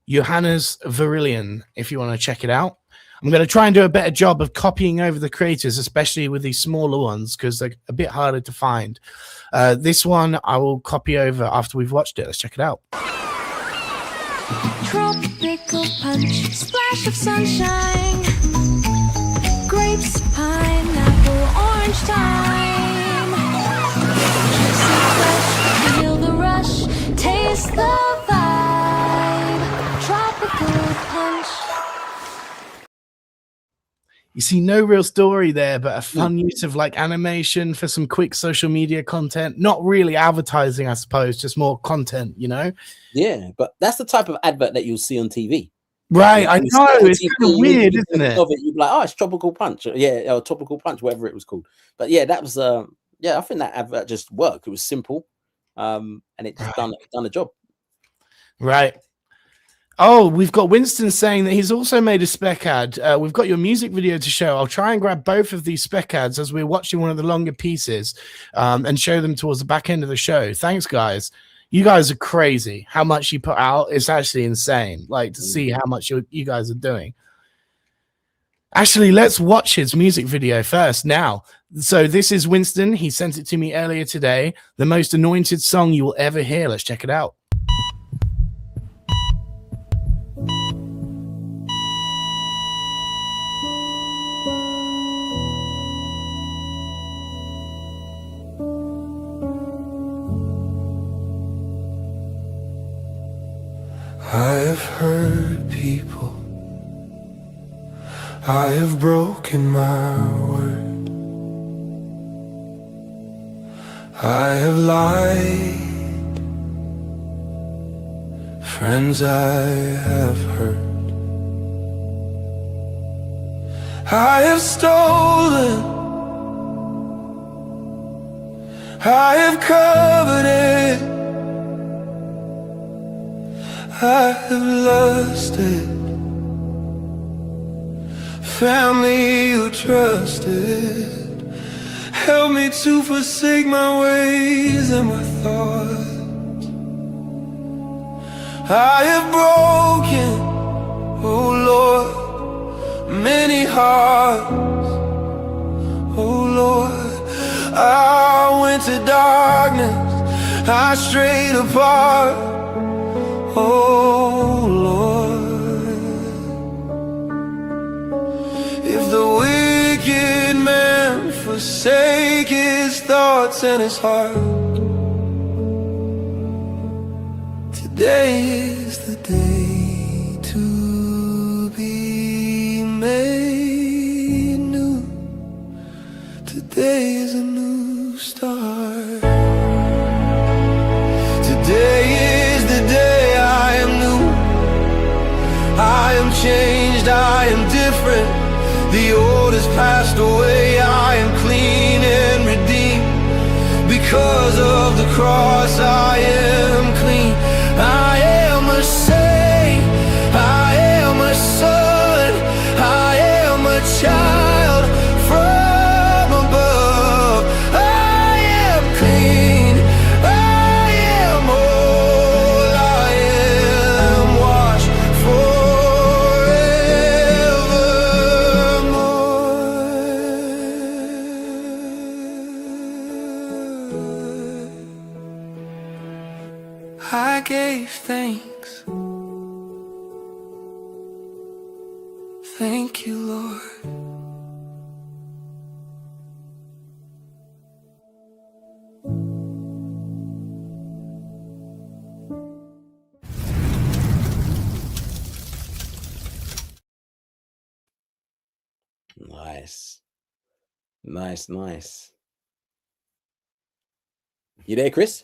Johannes Verilion, if you want to check it out. I'm going to try and do a better job of copying over the creators, especially with these smaller ones, because they're a bit harder to find. This one I will copy over after we've watched it. Let's check it out. Tropical punch, splash of sunshine, grapes, pineapple, orange time. Juicy fresh, feel the rush, taste the vibe. Tropical punch. You see, no real story there, but a fun use of like animation for some quick social media content. Not really advertising, I suppose, just more content, you know? Yeah, but that's the type of advert that you'll see on TV. Right, I know. It's kind of weird, isn't it? You'd be like, oh, it's Tropical Punch. Or Tropical Punch, whatever it was called. But yeah, that was, I think that advert just worked. It was simple, and it just done the job. Right. Oh, we've got Winston saying that he's also made a spec ad. We've got your music video to show. I'll try and grab both of these spec ads as we're watching one of the longer pieces and show them towards the back end of the show. Thanks, guys. You guys are crazy. How much you put out is actually insane. Like, to see how much you guys are doing. Actually, let's watch his music video first now. So this is Winston. He sent it to me earlier today. The most anointed song you will ever hear. Let's check it out. I have hurt people. I have broken my word. I have lied. Friends I have hurt. I have stolen. I have covered it. I have lost it. Family you trusted. Help me to forsake my ways and my thoughts. I have broken, oh Lord, many hearts. Oh Lord, I went to darkness, I strayed apart. Oh Lord, if the wicked man forsake his thoughts and his heart, today is the day to be made new. Today is a new start. Today is the day I am new. I am changed, I am different. The old has passed away, I am clean and redeemed. Because of the cross I am clean. I am a saint, I am a son, I am a child from above. I am clean, I am whole, I am washed forevermore. I gave thanks. Thank you, Lord. Nice. Nice. You there, Chris?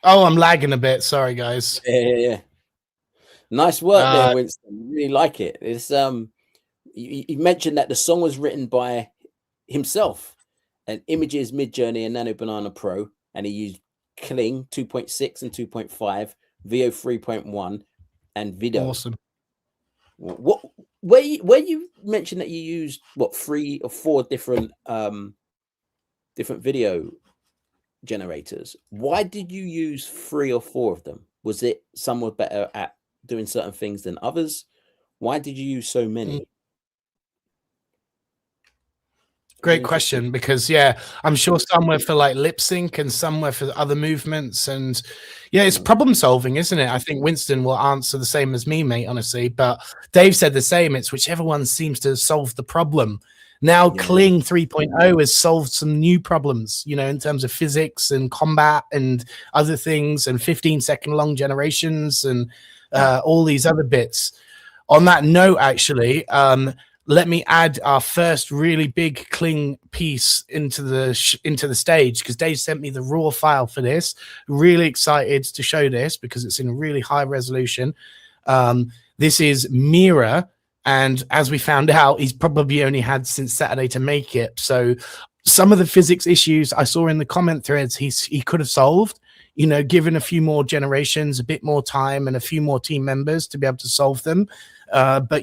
Oh, I'm lagging a bit. Sorry, guys. Yeah. Nice work there, Winston. Really like it. It's you mentioned that the song was written by himself, and Images, Midjourney, and Nano Banana Pro, and he used Kling 2.6 and 2.5, VO 3.1, and Video. Awesome. Where you mentioned that you used 3 or 4 different video generators. Why did you use 3 or 4 of them? Was it some were better at doing certain things than others? Why did you use so many? Great question, because I'm sure some were for like lip sync and some were for other movements, and it's problem solving, isn't it? I think Winston will answer the same as me, mate, honestly, but Dave said the same. It's whichever one seems to solve the problem. Now Kling 3.0 has solved some new problems, in terms of physics and combat and other things, and 15-second long generations and all these other bits. On that note, actually, let me add our first really big Kling piece into the stage, because Dave sent me the raw file for this. Really excited to show this because it's in really high resolution. This is Mira, and as we found out, he's probably only had since Saturday to make it. So some of the physics issues I saw in the comment threads, he could have solved, given a few more generations, a bit more time, and a few more team members to be able to solve them. But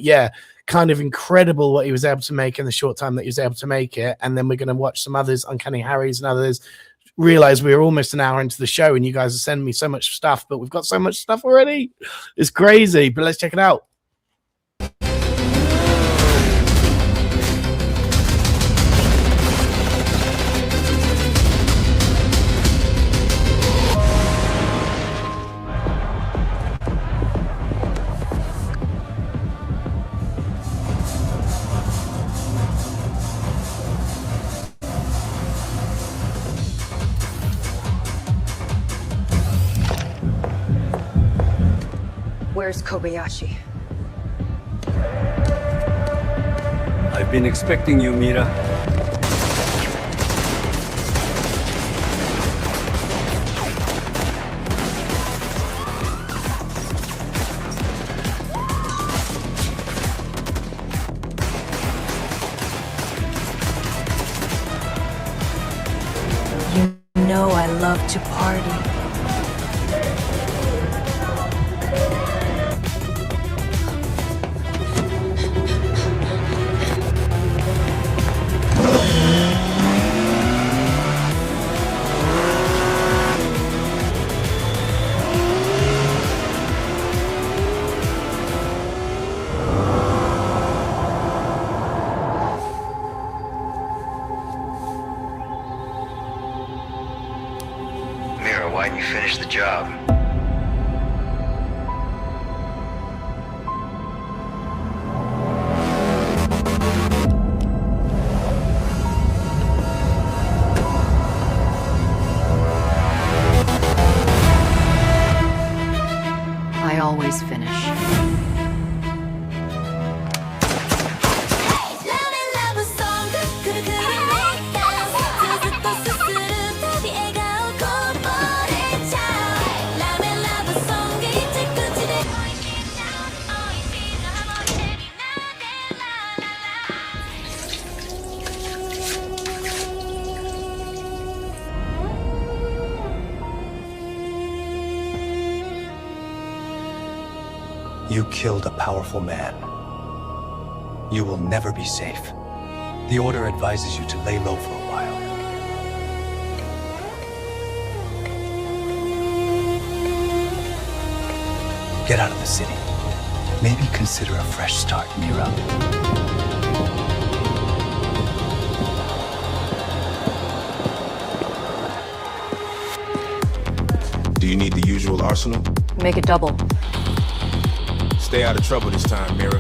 kind of incredible what he was able to make in the short time that he was able to make it. And then we're going to watch some others, Uncanny Harry's and others. Realize we're almost an hour into the show and you guys are sending me so much stuff, but we've got so much stuff already. It's crazy, but let's check it out. We're Where's Kobayashi? I've been expecting you, Mira. You know I love to party. Mira, why'd you finish the job? I always finish. You killed a powerful man. You will never be safe. The Order advises you to lay low for a while. Get out of the city. Maybe consider a fresh start, Mira. Do you need the usual arsenal? Make it double. Stay out of trouble this time, Mira.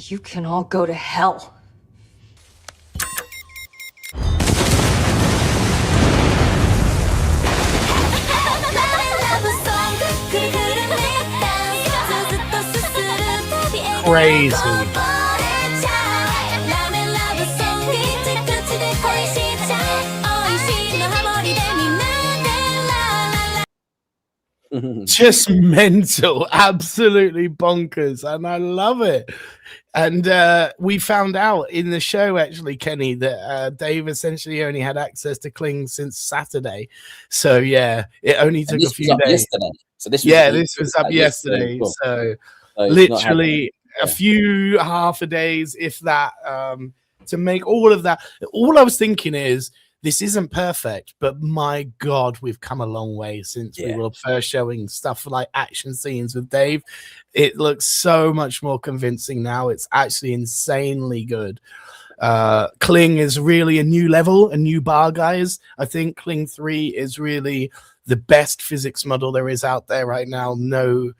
You can all go to hell. crazy. Just mental, absolutely bonkers, and I love it. And we found out in the show, actually, Kenny, that Dave essentially only had access to Kling since Saturday. So yeah, it only took a few days. Yesterday. So this was up yesterday. Cool. So it's literally a few half a days, if that, to make all of that. All I was thinking is, this isn't perfect, but my God, we've come a long way since we were first showing stuff like action scenes with Dave. It looks so much more convincing now. It's actually insanely good. Kling is really a new level, a new bar, guys. I think Kling 3 is really the best physics model there is out there right now. No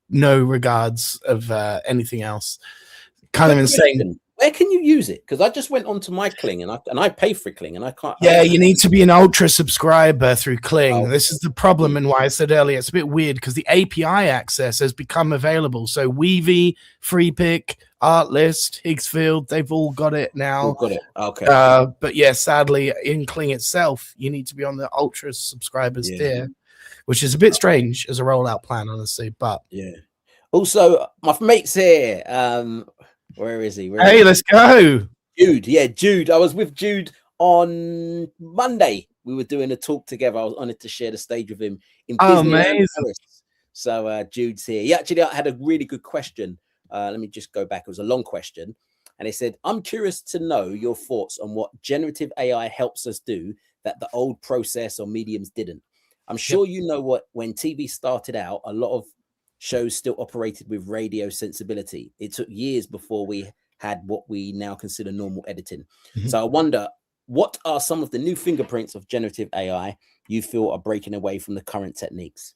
regards of anything else. Kind of insane. Where can you use it? Because I just went onto my Kling and I pay for Kling and I can't. Yeah, you need to be an ultra subscriber through Kling. This is the problem, and why I said earlier it's a bit weird because the API access has become available. So Weavy, FreePick, Artlist, Higgsfield, they've all got it now. All got it. Okay. But yeah, sadly, in Kling itself, you need to be on the ultra subscribers tier, which is a bit strange as a rollout plan, honestly. But yeah. Also, my mate's here. Where is he? Hey, let's go. Jude. Yeah, Jude. I was with Jude on Monday. We were doing a talk together. I was honored to share the stage with him in Disneyland Paris. So Jude's here. He actually had a really good question. Let me just go back. It was a long question. And he said, I'm curious to know your thoughts on what generative AI helps us do that the old process or mediums didn't. I'm sure you know what, when TV started out, a lot of shows still operated with radio sensibility. It took years before we had what we now consider normal editing. So I wonder, what are some of the new fingerprints of generative AI you feel are breaking away from the current techniques?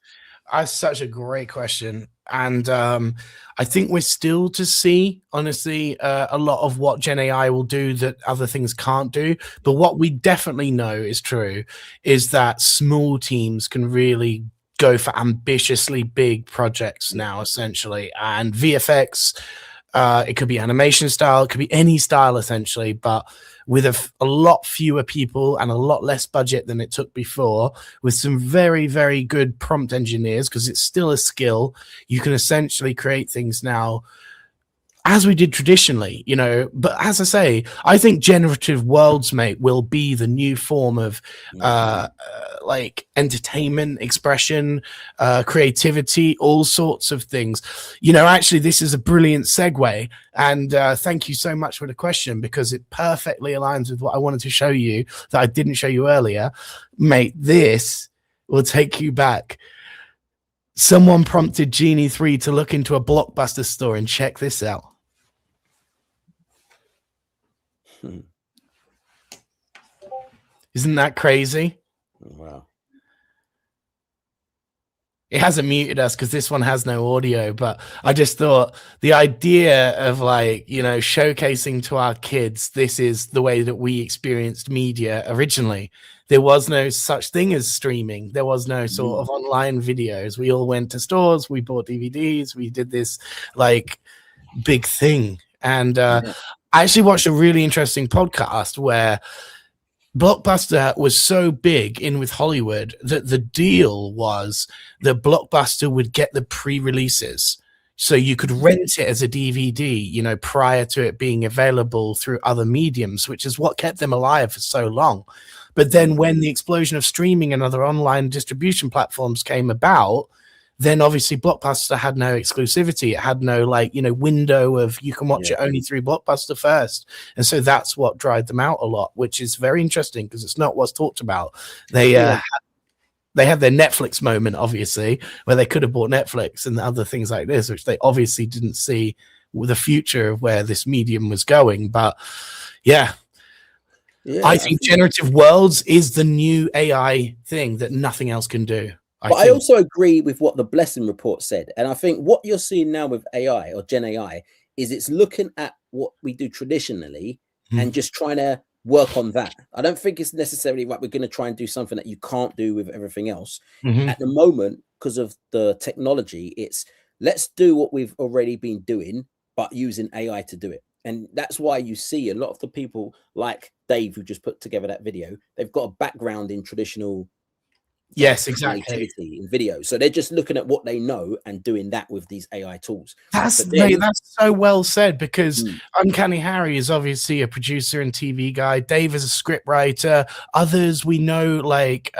That's such a great question. And I think we're still to see, honestly, a lot of what Gen AI will do that other things can't do. But what we definitely know is true is that small teams can really go for ambitiously big projects now, essentially. And VFX, it could be animation style, it could be any style, essentially, but with a lot fewer people and a lot less budget than it took before, with some very, very good prompt engineers, because it's still a skill, you can essentially create things now as we did traditionally, you know. But as I say, I think generative worlds, mate, will be the new form of like entertainment, expression, creativity, all sorts of things. You know, actually, this is a brilliant segue. And thank you so much for the question, because it perfectly aligns with what I wanted to show you that I didn't show you earlier. Mate, this will take you back. Someone prompted Genie 3 to look into a Blockbuster store, and check this out. Isn't that crazy? Wow. It hasn't muted us because this one has no audio, but I just thought the idea of, like, you know, showcasing to our kids, this is the way that we experienced media originally. There was no such thing as streaming. There was no sort of online videos. We all went to stores, we bought DVDs, we did this like big thing. And I actually watched a really interesting podcast where Blockbuster was so big in with Hollywood that the deal was that Blockbuster would get the pre-releases. So you could rent it as a DVD, you know, prior to it being available through other mediums, which is what kept them alive for so long. But then when the explosion of streaming and other online distribution platforms came about, then obviously Blockbuster had no exclusivity. It had no, like, you know, window of you can watch it only through Blockbuster first. And so that's what dried them out a lot, which is very interesting because it's not what's talked about. They had their Netflix moment, obviously, where they could have bought Netflix and other things like this, which they obviously didn't see the future of where this medium was going. But I think generative worlds is the new AI thing that nothing else can do. I also agree with what the Blessing report said. And I think what you're seeing now with AI or Gen AI is it's looking at what we do traditionally and just trying to work on that. I don't think it's necessarily like we're going to try and do something that you can't do with everything else. At the moment, because of the technology, it's let's do what we've already been doing but using AI to do it. And that's why you see a lot of the people like Dave, who just put together that video, they've got a background in traditional exactly, in video. So they're just looking at what they know and doing that with these AI tools. That's so well said, because Uncanny Harry is obviously a producer and TV guy. Dave is a script writer. Others we know, like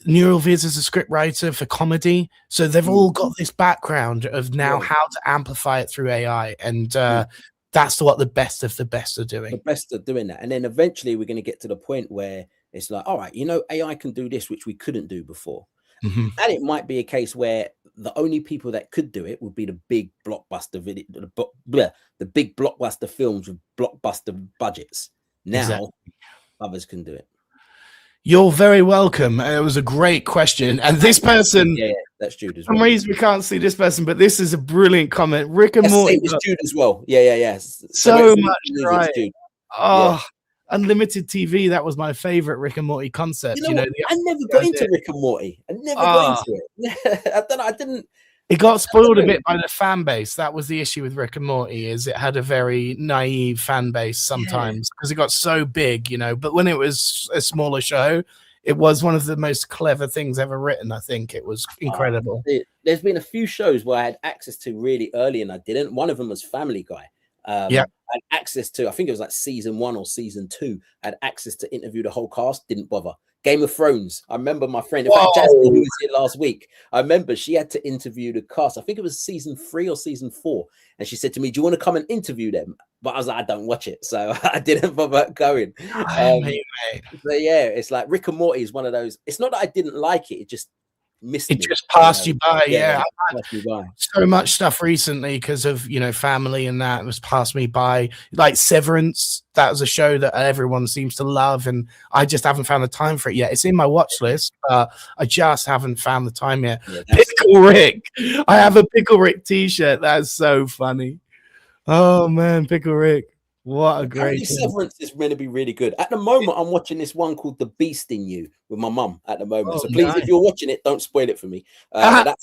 Neural Viz is a script writer for comedy. So they've all got this background of now how to amplify it through AI. And that's what the best of the best are doing. The best are doing that. And then eventually we're going to get to the point where it's like, all right, you know, AI can do this, which we couldn't do before. And it might be a case where the only people that could do it would be the big blockbuster video, the big blockbuster films with blockbuster budgets. Now others can do it. You're very welcome. It was a great question. And this person, that's Jude as for well. some reason we can't see this person, but this is a brilliant comment. Rick and Morty. Same as Jude as well. Yeah. So much right. Oh, Unlimited TV. That was my favorite Rick and Morty concept. You know I never got into Rick and Morty. I never got into it. I don't know. I didn't. It got spoiled a bit by the fan base. That was the issue with Rick and Morty, is it had a very naive fan base sometimes because it got so big, you know. But when it was a smaller show, it was one of the most clever things ever written. I think it was incredible. There's been a few shows where I had access to really early and I didn't. One of them was Family Guy. I had access to, I think it was like season 1 or season 2. I had access to interview the whole cast, didn't bother. Game of Thrones. I remember my friend, in fact, Jasmine, who was here last week, I remember she had to interview the cast. I think it was season 3 or season 4. And she said to me, do you want to come and interview them? But I was like, I don't watch it. So I didn't bother going. But yeah, it's like Rick and Morty is one of those. It's not that I didn't like it. It just missed me. It just passed you by. Yeah. I've had so much stuff recently because of, you know, family and that. It was passed me by. Like Severance, that was a show that everyone seems to love, and I just haven't found the time for it yet. It's in my watch list, but I just haven't found the time yet. Pickle Rick. I have a Pickle Rick t-shirt. That's so funny. Oh man, Pickle Rick. What a great Severance is going to be really good. At the moment, I'm watching this one called The Beast in You with my mum at the moment. So please, if you're watching it, don't spoil it for me. I've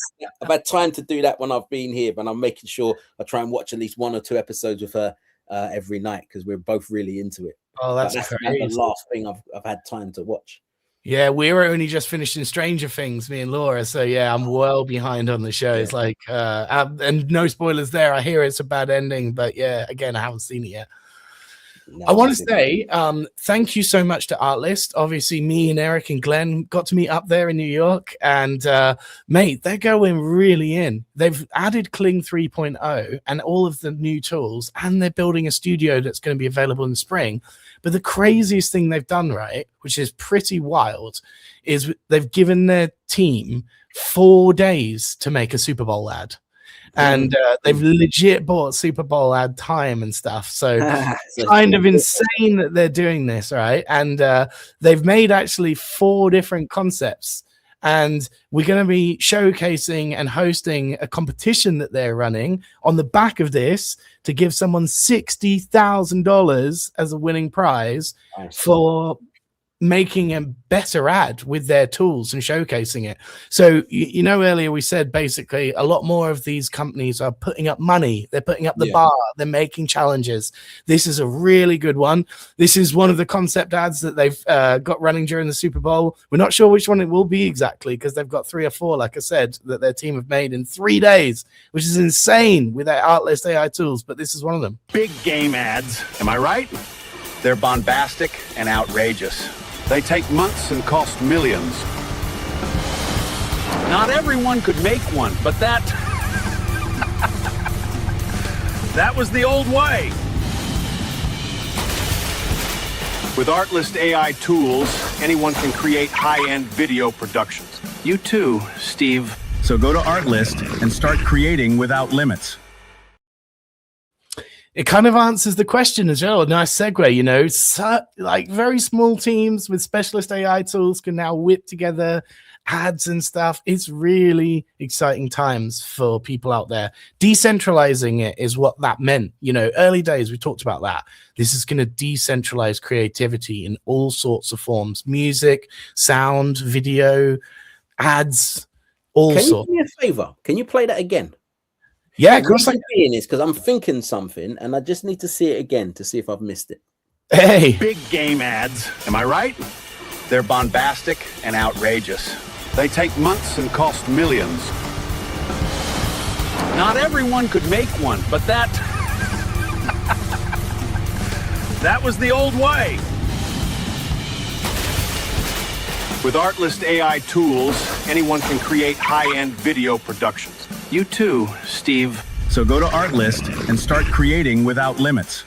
had time to do that when I've been here, but I'm making sure I try and watch at least 1 or 2 episodes with her every night because we're both really into it. Oh, that's the last thing I've had time to watch. Yeah, we were only just finishing Stranger Things, me and Laura. So yeah, I'm well behind on the show. It's like, and no spoilers there. I hear it's a bad ending, but yeah, again, I haven't seen it yet. I want to say thank you so much to Artlist. Obviously, me and Eric and Glenn got to meet up there in New York. And, mate, they're going really in. They've added Kling 3.0 and all of the new tools, and they're building a studio that's going to be available in the spring. But the craziest thing they've done, right, which is pretty wild, is they've given their team 4 days to make a Super Bowl ad. And they've legit bought Super Bowl ad time and stuff. So kind of insane that they're doing this, right? And they've made actually 4 different concepts. And we're going to be showcasing and hosting a competition that they're running on the back of this to give someone $60,000 as a winning prize for making a better ad with their tools and showcasing it. So, you know, earlier we said basically a lot more of these companies are putting up money. They're putting up the bar. They're making challenges. This is a really good one. This is one of the concept ads that they've got running during the Super Bowl. We're not sure which one it will be exactly because they've got 3 or 4, like I said, that their team have made in 3 days, which is insane with their Artlist AI tools. But this is one of them. Big game ads. Am I right? They're bombastic and outrageous. They take months and cost millions. Not everyone could make one, but that was the old way. With Artlist AI tools, anyone can create high-end video productions. You too, Steve. So go to Artlist and start creating without limits. It kind of answers the question as well. Nice segue, you know, like very small teams with specialist AI tools can now whip together ads and stuff. It's really exciting times for people out there. Decentralizing it is what that meant. You know, early days, we talked about that. This is going to decentralize creativity in all sorts of forms: music, sound, video, ads, all sorts. Can you do me a favor? Can you play that again? Yeah, of course. Being is because I'm thinking something, and I just need to see it again to see if I've missed it. Hey, big game ads. Am I right? They're bombastic and outrageous. They take months and cost millions. Not everyone could make one, but that was the old way. With Artlist AI tools, anyone can create high-end video productions. You too, Steve. So go to Artlist and start creating without limits.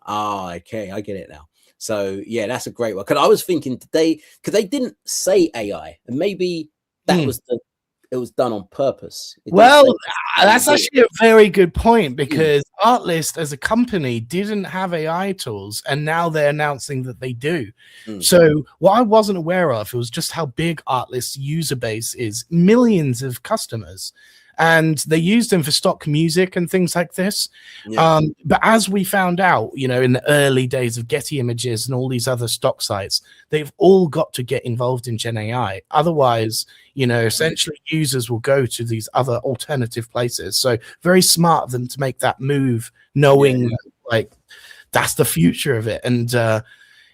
Ah, okay, I get it now. So yeah, that's a great one. Because I was thinking today, because they didn't say AI, and maybe that it was done on purpose. Well, that's actually a very good point, because Artlist as a company didn't have AI tools, and now they're announcing that they do. So what I wasn't aware of was just how big Artlist's user base is. Millions of customers. And they used them for stock music and things like this. But as we found out, you know, in the early days of Getty Images and all these other stock sites, they've all got to get involved in Gen AI. Otherwise, you know, essentially users will go to these other alternative places. So very smart of them to make that move, knowing like that's the future of it. And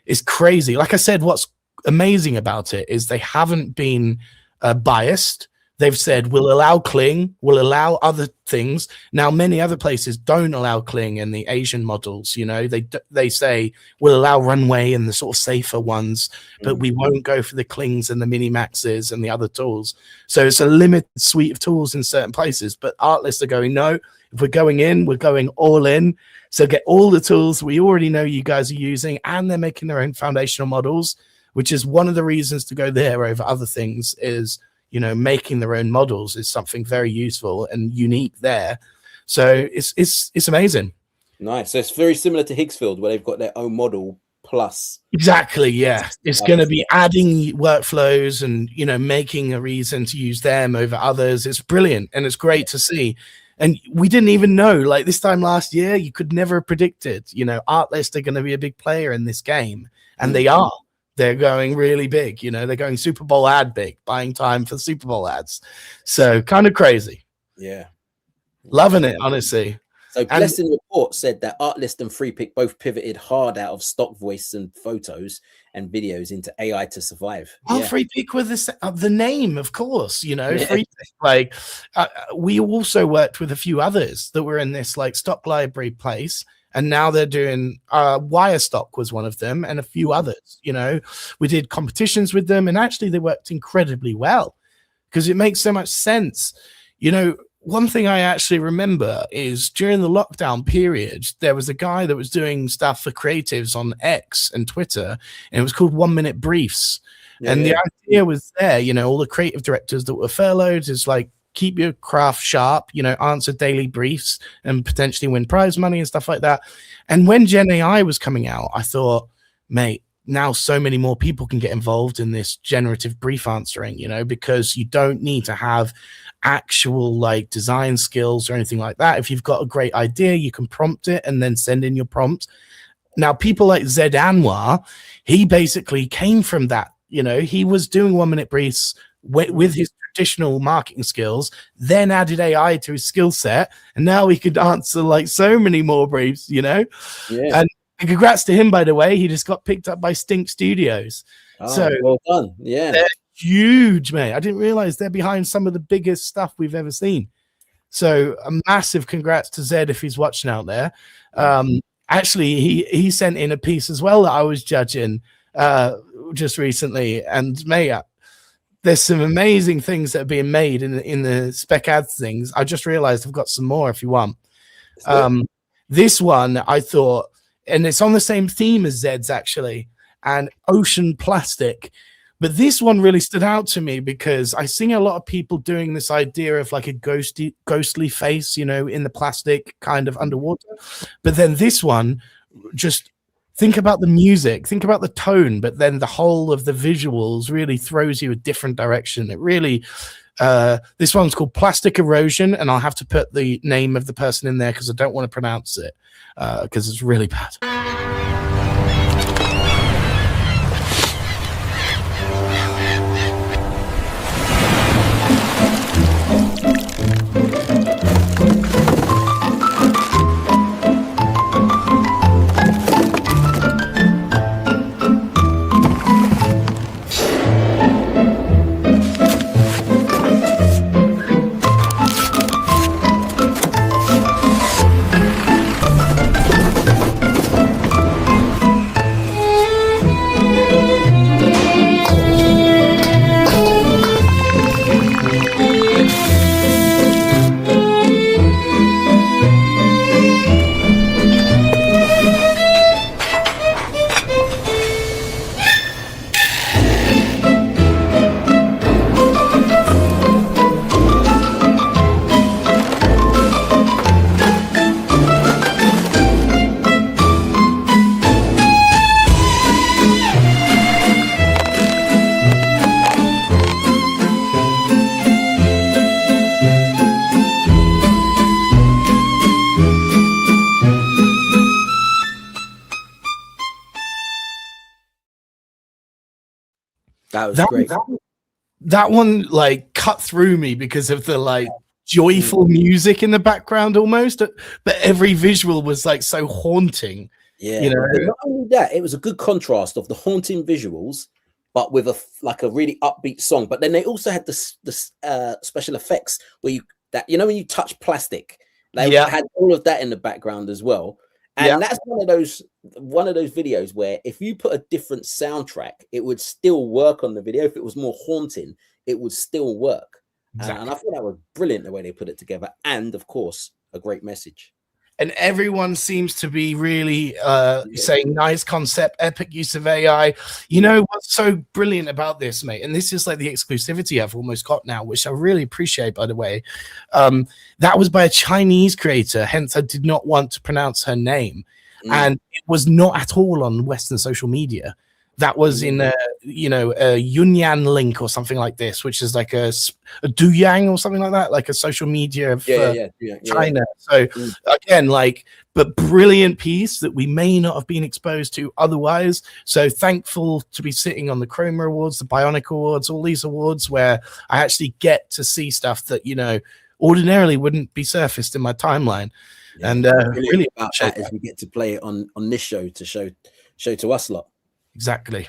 it's crazy. Like I said, what's amazing about it is they haven't been biased. They've said, we'll allow Kling, we'll allow other things. Now, many other places don't allow Kling and the Asian models. You know, they say, we'll allow Runway and the sort of safer ones, but we won't go for the Klings and the Minimaxes and the other tools. So it's a limited suite of tools in certain places. But Artlist are going, no, if we're going in, we're going all in. So get all the tools we already know you guys are using, and they're making their own foundational models, which is one of the reasons to go there over other things is, you know, making their own models is something very useful and unique there. So it's amazing. Nice. So it's very similar to Higgsfield, where they've got their own model plus. Exactly. Yeah. It's going to be adding workflows and, you know, making a reason to use them over others. It's brilliant. And it's great to see. And we didn't even know, like this time last year, you could never have predicted, you know, Artlist are going to be a big player in this game. And they are. They're going really big, you know, they're going Super Bowl ad big, buying time for Super Bowl ads. So kind of crazy. Yeah. Loving it, honestly. So Blessing Report said that Artlist and FreePic both pivoted hard out of stock voice and photos and videos into AI to survive. Oh, FreePic with the name, of course, you know, FreePic. Like we also worked with a few others that were in this like stock library place. And now they're doing Wirestock was one of them, and a few others. You know, we did competitions with them, and actually they worked incredibly well because it makes so much sense. You know, one thing I actually remember is during the lockdown period, there was a guy that was doing stuff for creatives on X and Twitter, and it was called 1 Minute Briefs. And the idea was there, you know, all the creative directors that were furloughed is like, keep your craft sharp, you know, answer daily briefs and potentially win prize money and stuff like that. And when Gen AI was coming out, I thought, mate, now so many more people can get involved in this generative brief answering, you know, because you don't need to have actual like design skills or anything like that. If you've got a great idea, you can prompt it and then send in your prompt. Now, people like Zed Anwar, he basically came from that, you know, he was doing 1 minute briefs with his traditional marketing skills, then added AI to his skill set, and now he could answer like so many more briefs, you know. And congrats to him, by the way. He just got picked up by Stink Studios. So well done. They're huge, mate. I didn't realize they're behind some of the biggest stuff we've ever seen. So a massive congrats to Zed if he's watching out there. Actually, he sent in a piece as well that I was judging just recently, and mate, there's some amazing things that are being made in the spec ads things. I just realized I've got some more if you want. This one I thought, and it's on the same theme as Zed's actually, and ocean plastic. But this one really stood out to me because I see a lot of people doing this idea of like a ghostly face, you know, in the plastic kind of underwater. But then this one, just think about the music, think about the tone, but then the whole of the visuals really throws you a different direction. It really, this one's called Plastic Erosion, and I'll have to put the name of the person in there because I don't want to pronounce it because it's really bad. That was great. That one like cut through me because of the like joyful music in the background almost, but every visual was like so haunting. Yeah, you know. But not only that, it was a good contrast of the haunting visuals, but with a really upbeat song. But then they also had the special effects where when you touch plastic, they had all of that in the background as well. And that's one of those videos where if you put a different soundtrack, it would still work on the video. If it was more haunting, it would still work. Exactly. And I thought that was brilliant the way they put it together, and of course, a great message. And everyone seems to be really saying nice concept, epic use of AI. You know what's so brilliant about this, mate? And this is like the exclusivity I've almost got now, which I really appreciate, by the way. That was by a Chinese creator, hence I did not want to pronounce her name. And it was not at all on Western social media. That was in a Yunyan link or something like this, which is like a Duyang or something like that, like a social media of China. So again, but brilliant piece that we may not have been exposed to otherwise. So thankful to be sitting on the Chroma Awards, the Bionic Awards, all these awards where I actually get to see stuff that, ordinarily wouldn't be surfaced in my timeline. Yeah, and really about that as we get to play it on this show to show to us lot. Exactly.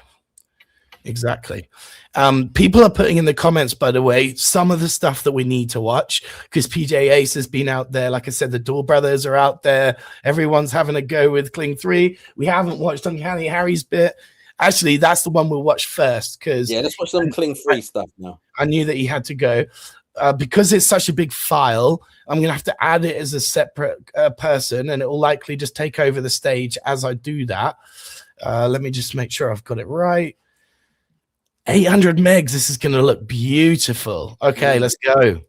People are putting in the comments, by the way, some of the stuff that we need to watch, because PJ Ace has been out there. Like I said, the Door Brothers are out there. Everyone's having a go with Kling 3. We haven't watched Uncanny Harry's bit. Actually, that's the one we'll watch first. Because let's watch some Kling 3 stuff now. I knew that he had to go. Because it's such a big file, I'm going to have to add it as a separate person, and it will likely just take over the stage as I do that. Let me just make sure I've got it right. 800 megs. This is going to look beautiful. Okay, let's go.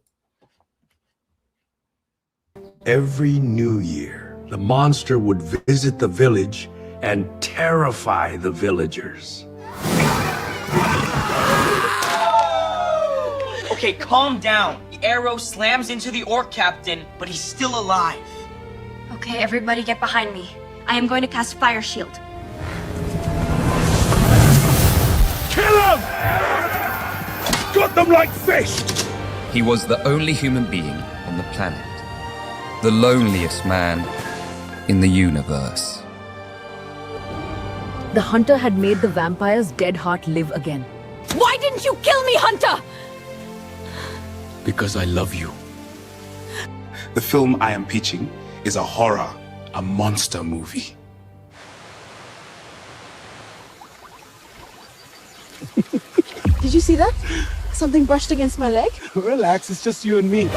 Every New Year, the monster would visit the village and terrify the villagers. Okay, calm down. The arrow slams into the orc captain, but he's still alive. Okay, everybody get behind me. I am going to cast Fire Shield. Kill him! Gut them like fish! He was the only human being on the planet. The loneliest man in the universe. The hunter had made the vampire's dead heart live again. Why didn't you kill me, Hunter? Because I love you. The film I am pitching is a horror, a monster movie. Did you see that? Something brushed against my leg? Relax, it's just you and me.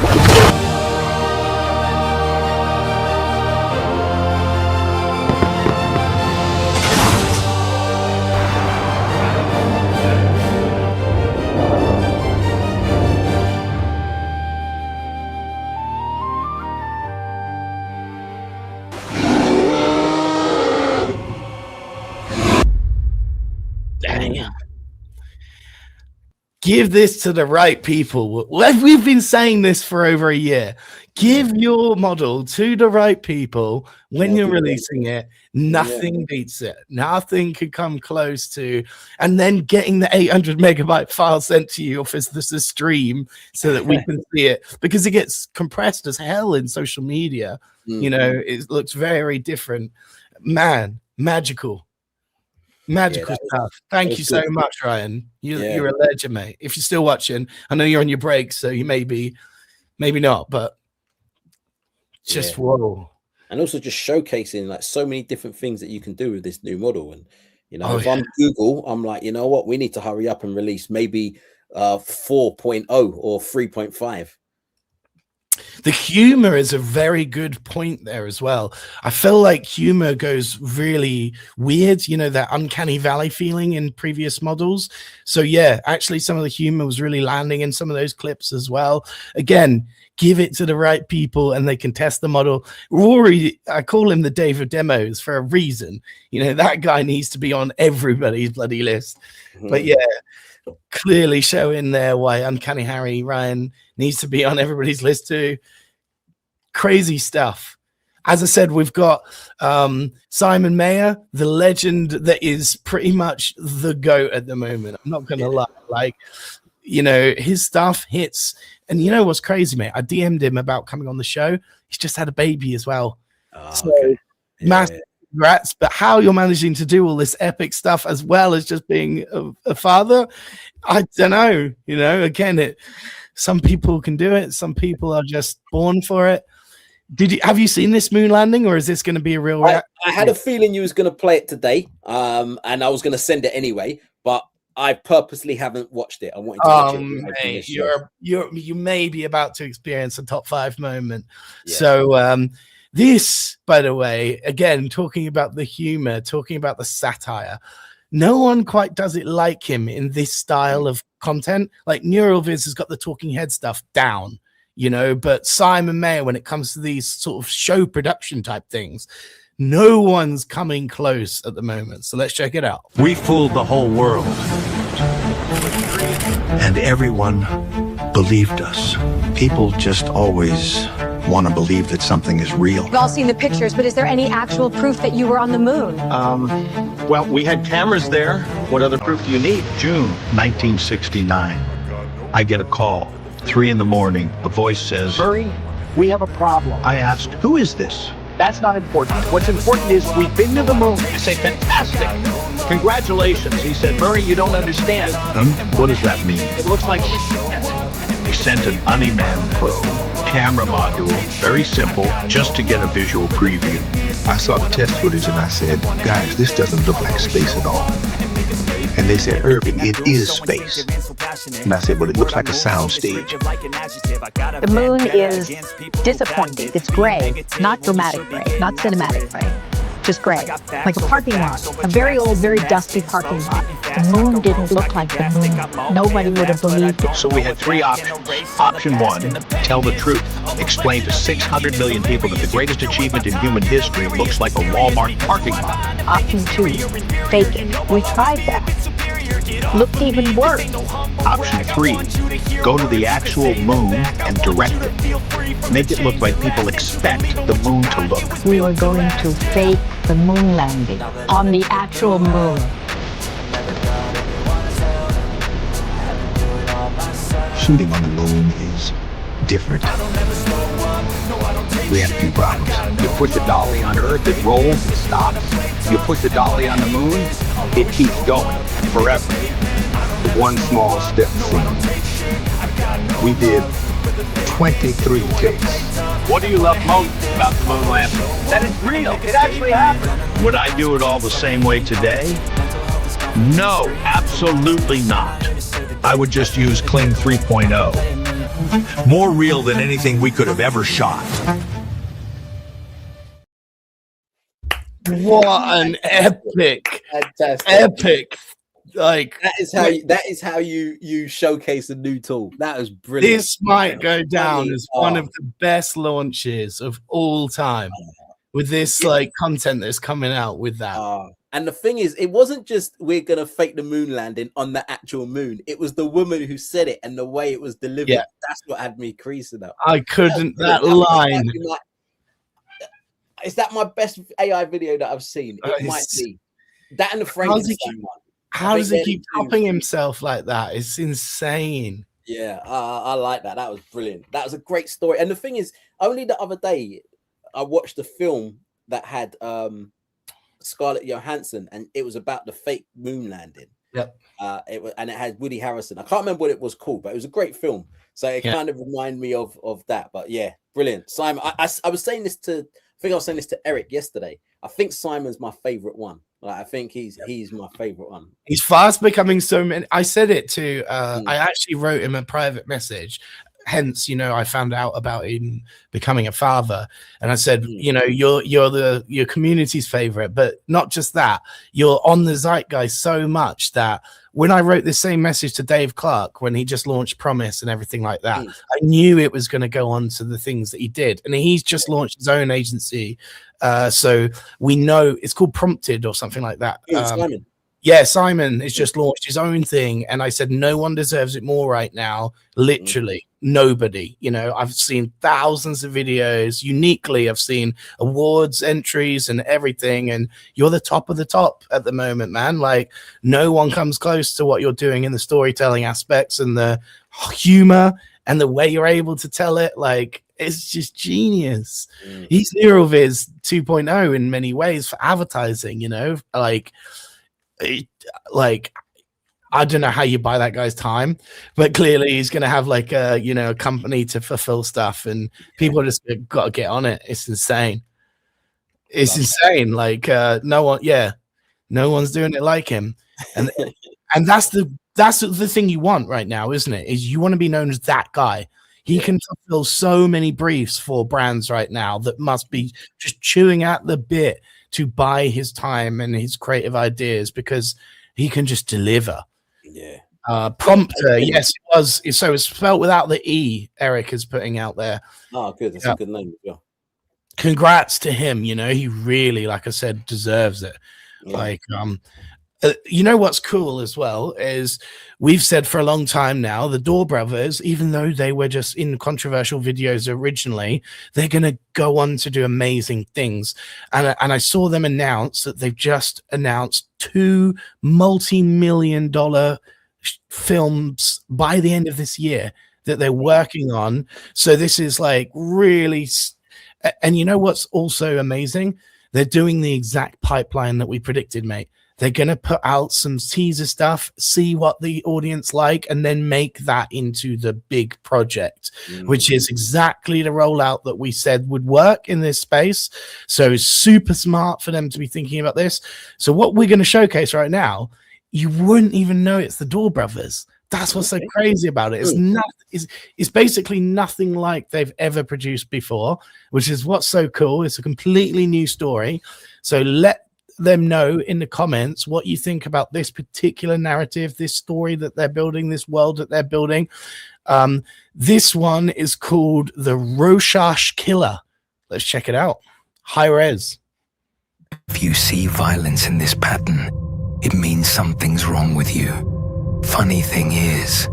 Give this to the right people. We've been saying this for over a year. Give your model to the right people when you're releasing it. Nothing beats it. Nothing could come close to. And then getting the 800 megabyte file sent to you off as this a stream so that we can see it, because it gets compressed as hell in social media. It looks very different. Man, magical stuff. Thank you so much, Ryan. You're a legend, mate. If you're still watching, I know you're on your break, so you maybe not, but just whoa. And also just showcasing like so many different things that you can do with this new model. And if I'm Google, I'm like, you know what, we need to hurry up and release maybe 4.0 or 3.5. The humor is a very good point there as well. I feel like humor goes really weird, that uncanny valley feeling in previous models. So yeah, actually some of the humor was really landing in some of those clips as well. Again, give it to the right people and they can test the model. Rory, I call him the Dave of demos for a reason. That guy needs to be on everybody's bloody list. But yeah, clearly showing there why Uncanny Harry Ryan needs to be on everybody's list too. Crazy stuff. as I said, we've got Simon Mayer, the legend that is pretty much the GOAT at the moment. I'm not going to lie. Like, you know, his stuff hits. And you know what's crazy, mate? I DM'd him about coming on the show. He's just had a baby as well. Massive congrats. But how you're managing to do all this epic stuff as well as just being a father, I don't know. You know, again, some people can do it. Some people are just born for it. Have you seen this moon landing, or is this going to be a real I had a feeling you was going to play it today, and I was going to send it anyway, but I purposely haven't watched it. I wanted to watch it. Mate, you may be about to experience a top 5 moment. Yeah. So this, by the way, again, talking about the humor, talking about the satire, no one quite does it like him in this style of content. Like NeuralViz has got the talking head stuff down, you know, but Simon Mayer, when it comes to these sort of show production type things, no one's coming close at the moment. So let's check it out. We fooled the whole world. And everyone believed us. People just always want to believe that something is real. We've all seen the pictures, but is there any actual proof that you were on the moon? Well, we had cameras there. What other proof do you need? June 1969. I get a call. 3 in the morning. A voice says, Murray, we have a problem. I asked, who is this? That's not important. What's important is we've been to the moon. I say, fantastic. Congratulations. He said, Murray, you don't understand. What does that mean? It looks like They sent an unmanned probe camera module, very simple, just to get a visual preview. I saw the test footage and I said, guys, this doesn't look like space at all. And they said, Irving, it is space. And I said, well, it looks like a sound stage. The moon is disappointing. It's gray, not dramatic gray, not cinematic gray, just gray, like a parking lot, a very old, very dusty parking lot. The moon didn't look like the moon. Nobody would have believed it. So we had 3 options. Option 1, tell the truth. Explain to 600 million people that the greatest achievement in human history looks like a Walmart parking lot. Option 2, fake it. We tried that. Looked even worse. Option 3, go to the actual moon and direct it. Make it look like people expect the moon to look. We were going to fake the moon landing on the actual moon. Shooting on the moon is different. We had a few problems. you put the dolly on Earth, it rolls, it stops. You put the dolly on the moon, it keeps going forever. One small step forward. We did 23 takes. What do you love most about the moon landing? That it's real. It actually happened. Would I do it all the same way today? No, absolutely not. I would just use Kling 3.0. More real than anything we could have ever shot. What an epic, epic. Like that is how you showcase a new tool. That was brilliant. This might go down as one of the best launches of all time with this like content that's coming out with that. And the thing is, it wasn't just we're gonna fake the moon landing on the actual moon. It was the woman who said it and the way it was delivered. Yeah. That's what had me creasing up. I couldn't. That line. Is that my best AI video that I've seen? It might be that and the Frankenstein one. How does he keep topping himself like that? It's insane. Yeah, I like that. That was brilliant. That was a great story. And the thing is, only the other day, I watched a film that had Scarlett Johansson, and it was about the fake moon landing. Yep. It had Woody Harrelson. I can't remember what it was called, but it was a great film. So it kind of reminded me of that. But yeah, brilliant. Simon, I was saying this to, I think I was saying this to Eric yesterday. I think Simon's my favorite one. Like, I think he's my favorite one. He's fast becoming so many. I said it to I actually wrote him a private message. Hence, I found out about him becoming a father, and I said, you're your community's favorite, but not just that, you're on the zeitgeist so much that when I wrote the same message to Dave Clark when he just launched Promise and everything like that, I knew it was going to go on to the things that he did, and he's just launched his own agency. So we know it's called Prompted or something like that. Yeah, Simon has just launched his own thing, and I said no one deserves it more right now. Literally nobody. You know, I've seen thousands of videos. Uniquely, I've seen awards entries and everything, and you're the top of the top at the moment, man. Like, no one comes close to what you're doing in the storytelling aspects and the humor and the way you're able to tell it. Like, it's just genius. He's NeuroViz 2.0 in many ways for advertising, you know, like I don't know how you buy that guy's time, but clearly he's going to have like a, you know, a company to fulfill stuff, and people just got to get on it. It's insane. It's insane. Like no one's doing it like him. And and that's the thing you want right now, isn't it? Is you want to be known as that guy. He can fulfill so many briefs for brands right now that must be just chewing at the bit to buy his time and his creative ideas, because he can just deliver. Prompter, yes, it was. So it's spelled without the E. Eric is putting out there. Oh, good. That's a good name as well. Congrats to him. You know, he really, like I said, deserves it. Like, you know what's cool as well is we've said for a long time now, the Door Brothers, even though they were just in controversial videos originally, they're going to go on to do amazing things. And I saw them announce that they've just announced 2 multi-million-dollar films by the end of this year that they're working on. So this is like really, and you know what's also amazing? They're doing the exact pipeline that we predicted, mate. They're going to put out some teaser stuff, see what the audience like, and then make that into the big project, which is exactly the rollout that we said would work in this space. So it's super smart for them to be thinking about this. So what we're going to showcase right now, you wouldn't even know it's the Door Brothers. That's what's so crazy about it. It's not. It's basically nothing like they've ever produced before, which is what's so cool. It's a completely new story. So let them know in the comments what you think about this particular narrative, this story that they're building, this world that they're building. This one is called the Rorschach Killer. Let's check it out. High res. If you see violence in this pattern, it means something's wrong with you. Funny thing is,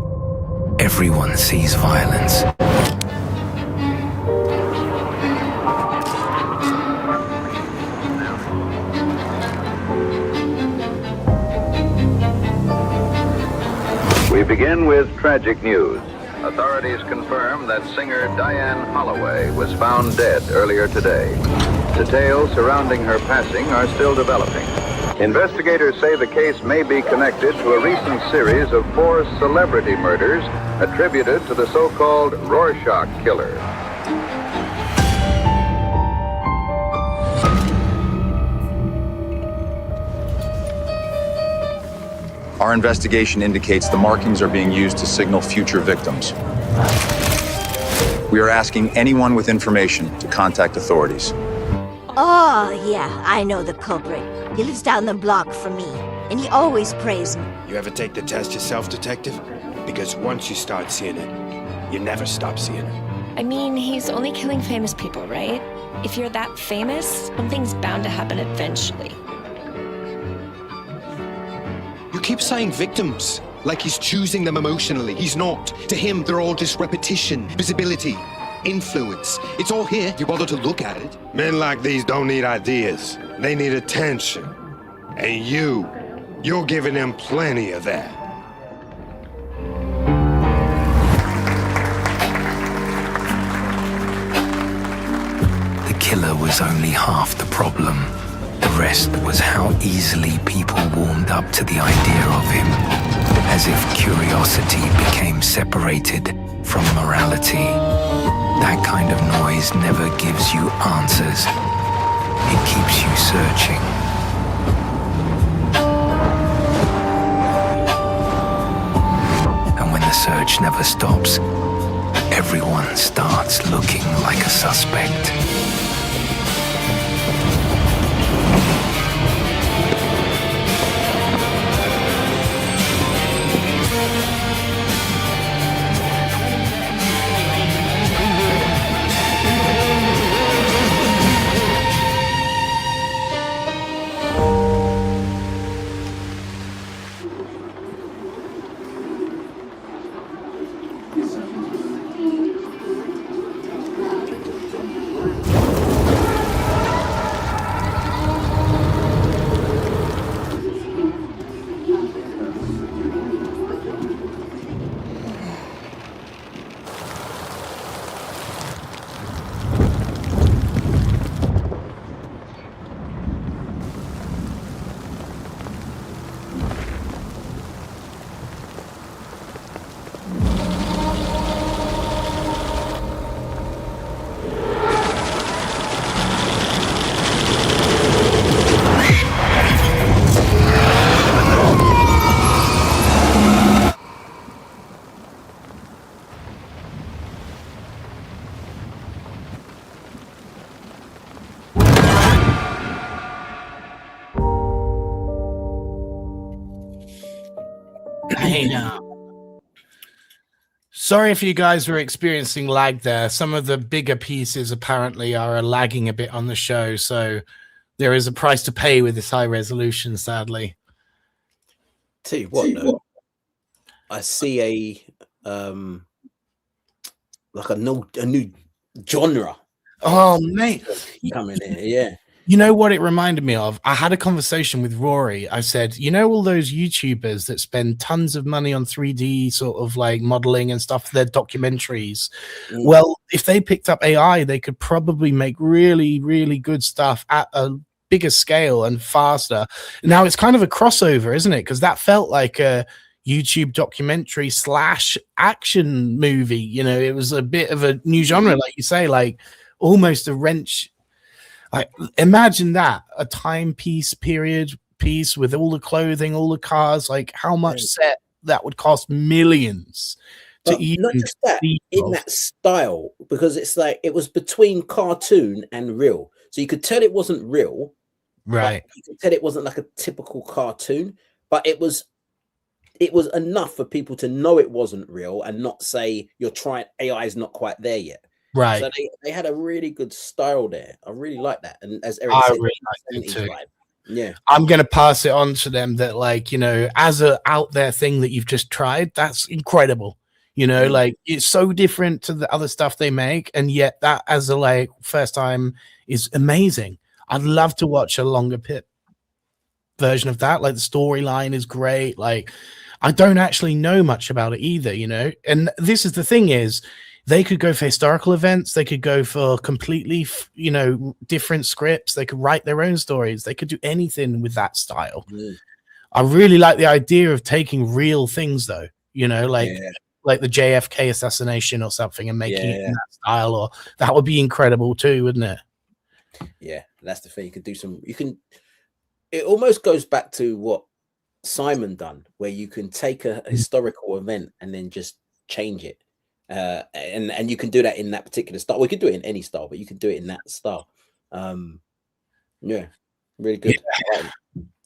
everyone sees violence. We begin with tragic news. Authorities confirm that singer Diane Holloway was found dead earlier today. Details surrounding her passing are still developing. Investigators say the case may be connected to a recent series of 4 celebrity murders attributed to the so-called Rorschach killer. Our investigation indicates the markings are being used to signal future victims. We are asking anyone with information to contact authorities. Oh, yeah, I know the culprit. He lives down the block from me, and he always prays me. You ever take the test yourself, detective? Because once you start seeing it, you never stop seeing it. I mean, he's only killing famous people, right? If you're that famous, something's bound to happen eventually. You keep saying victims, like he's choosing them emotionally. He's not. To him, they're all just repetition, visibility, influence. It's all here. You bother to look at it. Men like these don't need ideas. They need attention. And you're giving them plenty of that. The killer was only half the problem. The rest was how easily people warmed up to the idea of him, as if curiosity became separated from morality. That kind of noise never gives you answers. It keeps you searching. And when the search never stops, everyone starts looking like a suspect. Dana. Sorry if you guys were experiencing lag there. Some of the bigger pieces apparently are lagging a bit on the show, so there is a price to pay with this high resolution, sadly. Tell you what, though, I see a like a new genre. Oh, mate, coming in, yeah. You know what it reminded me of? I had a conversation with Rory. I said, you know, all those YouTubers that spend tons of money on 3D sort of like modeling and stuff for their documentaries. Well, if they picked up AI, they could probably make really, really good stuff at a bigger scale and faster. Now it's kind of a crossover, isn't it? Because that felt like a YouTube documentary / action movie. You know, it was a bit of a new genre, like you say, like almost a wrench. Like, imagine that, a timepiece period piece with all the clothing, all the cars, like how much set that would cost millions to even not just that, in that style, because it's like it was between cartoon and real. So you could tell it wasn't real, right? You could tell it wasn't like a typical cartoon, but it was enough for people to know it wasn't real and not say you're trying, AI is not quite there yet. Right. So they had a really good style there. I really like that. And as Eric I said, really like it too. Yeah. I'm going to pass it on to them that, like, you know, as a out there thing that you've just tried, that's incredible. You know, like it's so different to the other stuff they make. And yet that as a like first time is amazing. I'd love to watch a longer version of that. Like the storyline is great. Like I don't actually know much about it either, you know? And this is the thing is, they could go for historical events. They could go for completely, you know, different scripts. They could write their own stories. They could do anything with that style. I really like the idea of taking real things, though, you know, like the JFK assassination or something and making it in that style. Or that would be incredible too, wouldn't it? Yeah, that's the thing. You could do some. It almost goes back to what Simon done, where you can take a historical event and then just change it. And you can do that in that particular style. We could do it in any style, but you can do it in that style. Yeah, really good.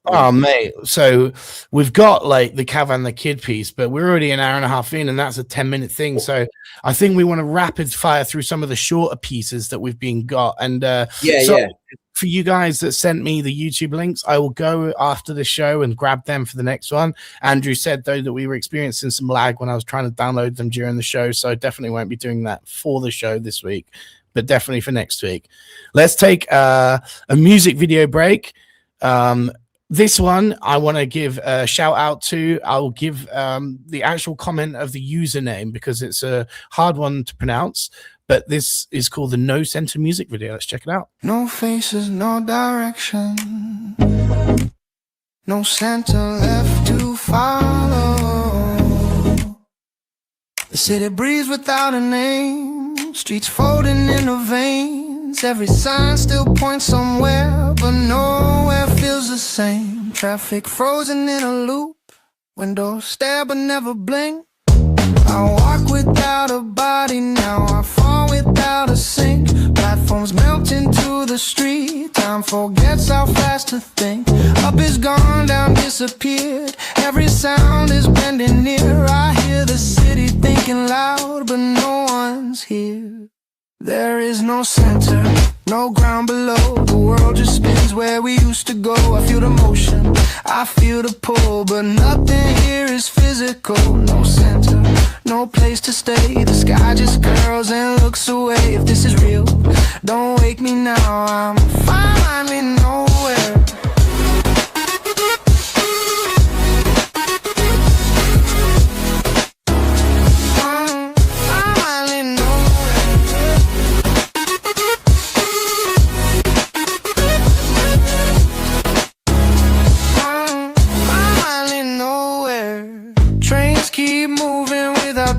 Oh, mate. So we've got like the Cav and the Kid piece, but we're already an hour and a half in, and that's a 10-minute thing. So I think we want to rapid fire through some of the shorter pieces that we've been got. And for you guys that sent me the YouTube links, I will go after the show and grab them for the next one. Andrew said, though, that we were experiencing some lag when I was trying to download them during the show, so I definitely won't be doing that for the show this week, but definitely for next week. Let's take a music video break. This one I want to give a shout out to. I'll give the actual comment of the username because it's a hard one to pronounce. But this is called the No Center music video. Let's check it out. No faces, no direction. No center left to follow. The city breathes without a name. Streets folding in the veins. Every sign still points somewhere, but nowhere feels the same. Traffic frozen in a loop. Windows stare but never blink. I walk without a body now, I fall without a sink. Platforms melt into the street, time forgets how fast to think. Up is gone, down disappeared, every sound is bending near. I hear the city thinking loud, but no one's here. There is no center, no ground below. The world just spins where we used to go. I feel the motion, I feel the pull, but nothing here is physical. No center, no place to stay. The sky just curls and looks away. If this is real, don't wake me now. I'm finally nowhere.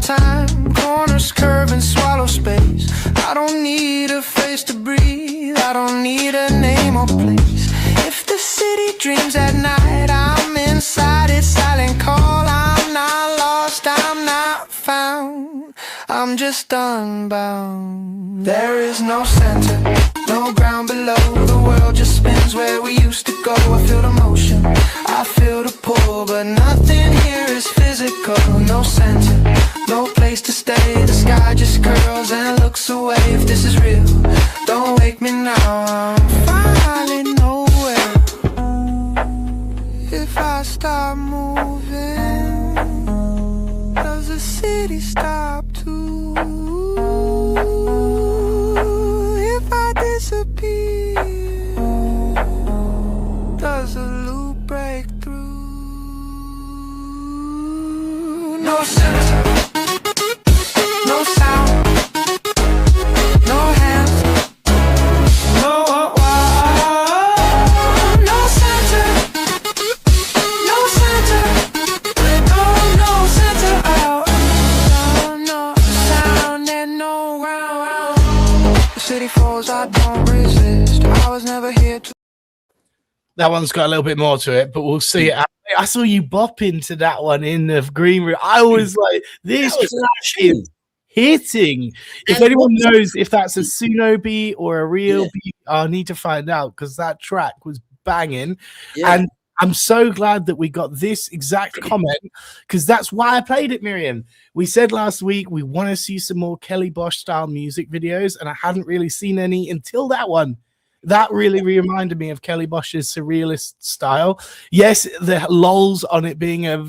Time, corners curve and swallow space. I don't need a face to breathe. I don't need a name or place. If the city dreams at night, I'm inside its silent call. I'm not lost, I'm not found. I'm just unbound. There is no center, no ground below. The world just spins where we used to go. I feel the motion, I feel the pull, but nothing here is physical. magical, no center, no place to stay. The sky just curls and looks away. If this is real, don't wake me now. I'm finally nowhere. If I stop moving, does the city stop too? If I disappear, does the loop break through? No center, no sound, no hands, no no center, no center, no center out, no sound and no ground. The city falls, I don't resist. I was never here to. That one's got a little bit more to it, but we'll see it. I saw you bop into that one in the green room. I was like, this track is hitting. If anyone knows if that's a Suno beat or a real beat, I need to find out, because that track was banging. And I'm so glad that we got this exact comment, because that's why I played it, Miriam. We said last week we want to see some more Kelly Bosch style music videos, and I hadn't really seen any until that one. That really reminded me of Kelly Bosch's surrealist style. Yes, the lols on it being a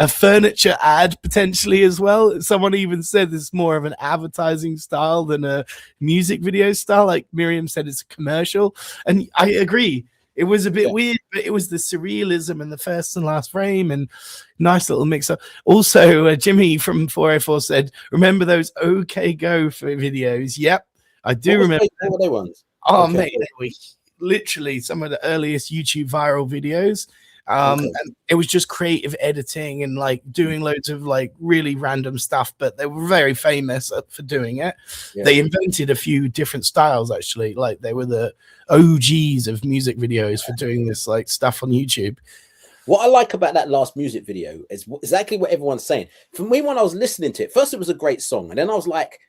furniture ad potentially as well. Someone even said it's more of an advertising style than a music video style. Like Miriam said, it's a commercial. And I agree. It was a bit weird, but it was the surrealism and the first and last frame and nice little mix up. Also, Jimmy from 404 said, remember those OK Go videos? Yep, I do remember. What were they ones? Oh, mate, they were literally some of the earliest YouTube viral videos. And it was just creative editing and like doing loads of like really random stuff, but they were very famous for doing it. They invented a few different styles, actually. Like they were the OGs of music videos for doing this like stuff on YouTube. What I like about that last music video is exactly what everyone's saying. For me, when I was listening to it, first it was a great song, and then I was like,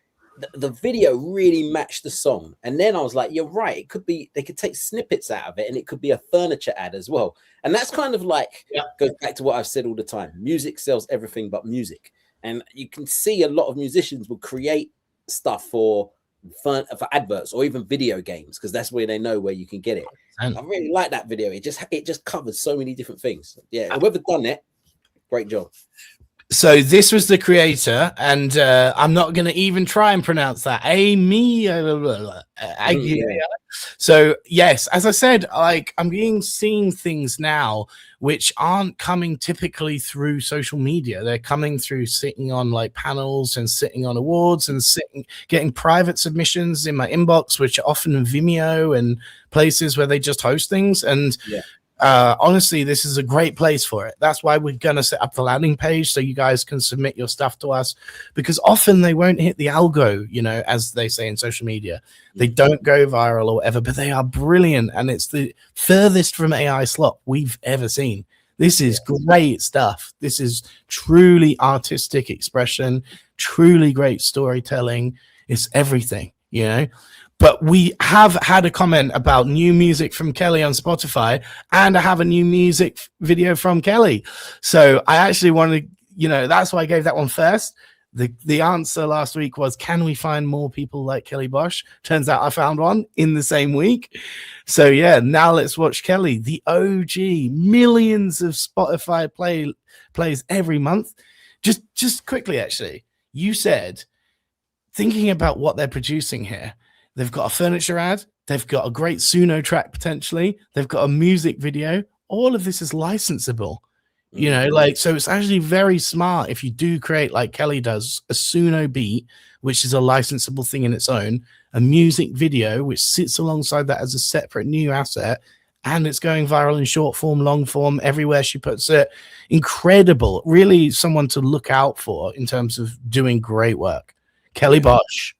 the video really matched the song, and then I was like, you're right, it could be, they could take snippets out of it and it could be a furniture ad as well. And that's kind of like goes back to what I've said all the time. Music sells everything but music, and you can see a lot of musicians will create stuff for adverts or even video games, because that's where they know where you can get it. I really like that video. It just covers so many different things. Whoever done it, great job. So this was the creator, and I'm not going to even try and pronounce that. So yes, as I said, like I'm seeing things now which aren't coming typically through social media. They're coming through sitting on like panels and sitting on awards and getting private submissions in my inbox, which are often in Vimeo and places where they just host things. And honestly, this is a great place for it. That's why we're going to set up the landing page so you guys can submit your stuff to us, because often they won't hit the algo, you know, as they say in social media. They don't go viral or whatever, but they are brilliant. And it's the furthest from AI slop we've ever seen. This is great stuff. This is truly artistic expression, truly great storytelling. It's everything, you know. But we have had a comment about new music from Kelly on Spotify, and I have a new music video from Kelly. So I actually wanted, you know, that's why I gave that one first. The answer last week was, can we find more people like Kelly Bosch? Turns out I found one in the same week. So yeah, now let's watch Kelly, the OG, millions of Spotify plays every month. Just quickly, actually, you said, thinking about what they're producing here, they've got a furniture ad, they've got a great Suno track potentially, they've got a music video. All of this is licensable, you know, like, so it's actually very smart if you do create, like Kelly does, a Suno beat, which is a licensable thing in its own, a music video which sits alongside that as a separate new asset, and it's going viral in short form, long form, everywhere she puts it. Incredible. Really someone to look out for in terms of doing great work. Kelly Bosch.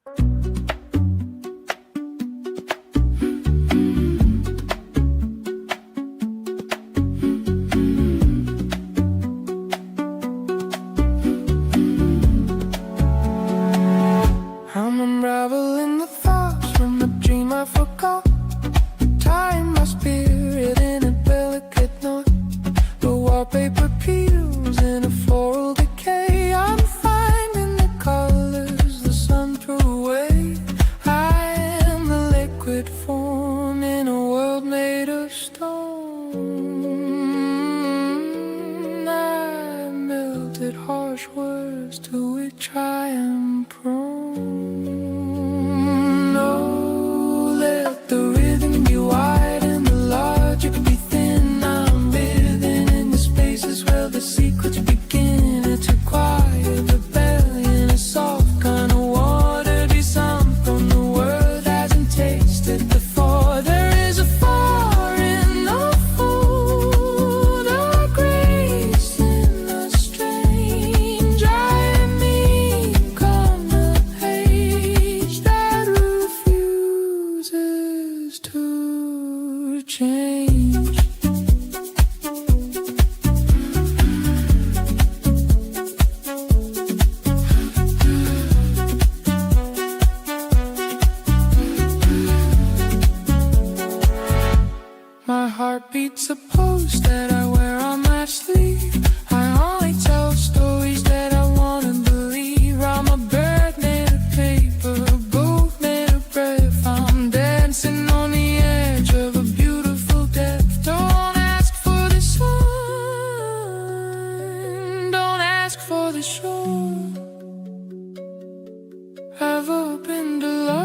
I'm unraveling the thoughts from a dream I forgot. Tying my spirit in a delicate knot. The wallpaper peels in a floral change. My heart beats a post that I wear on my sleeve. I only tell stories that I wanna believe. I'm a bird made of paper, a boat made of breath. I'm dancing on the edge of a beautiful depth. Don't ask for the sun, don't ask for the shore. I've opened a lock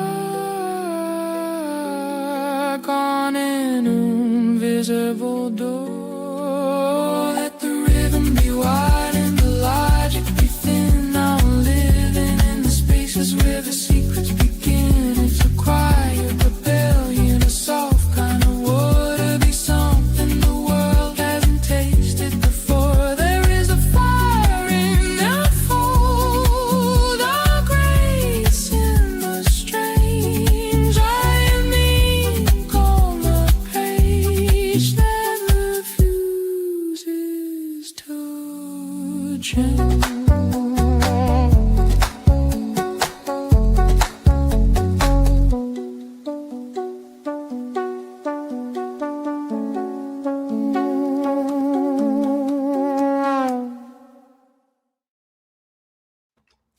on an invisible door. Let the rhythm be wide and the logic be thin. I'm living in the spaces where the secrets begin. It's a quiet rebellion, a soft kind of water. Be something the world hasn't tasted before. There is a fire in the fold, a grace in the strange. I am ink on the page that refuses to change.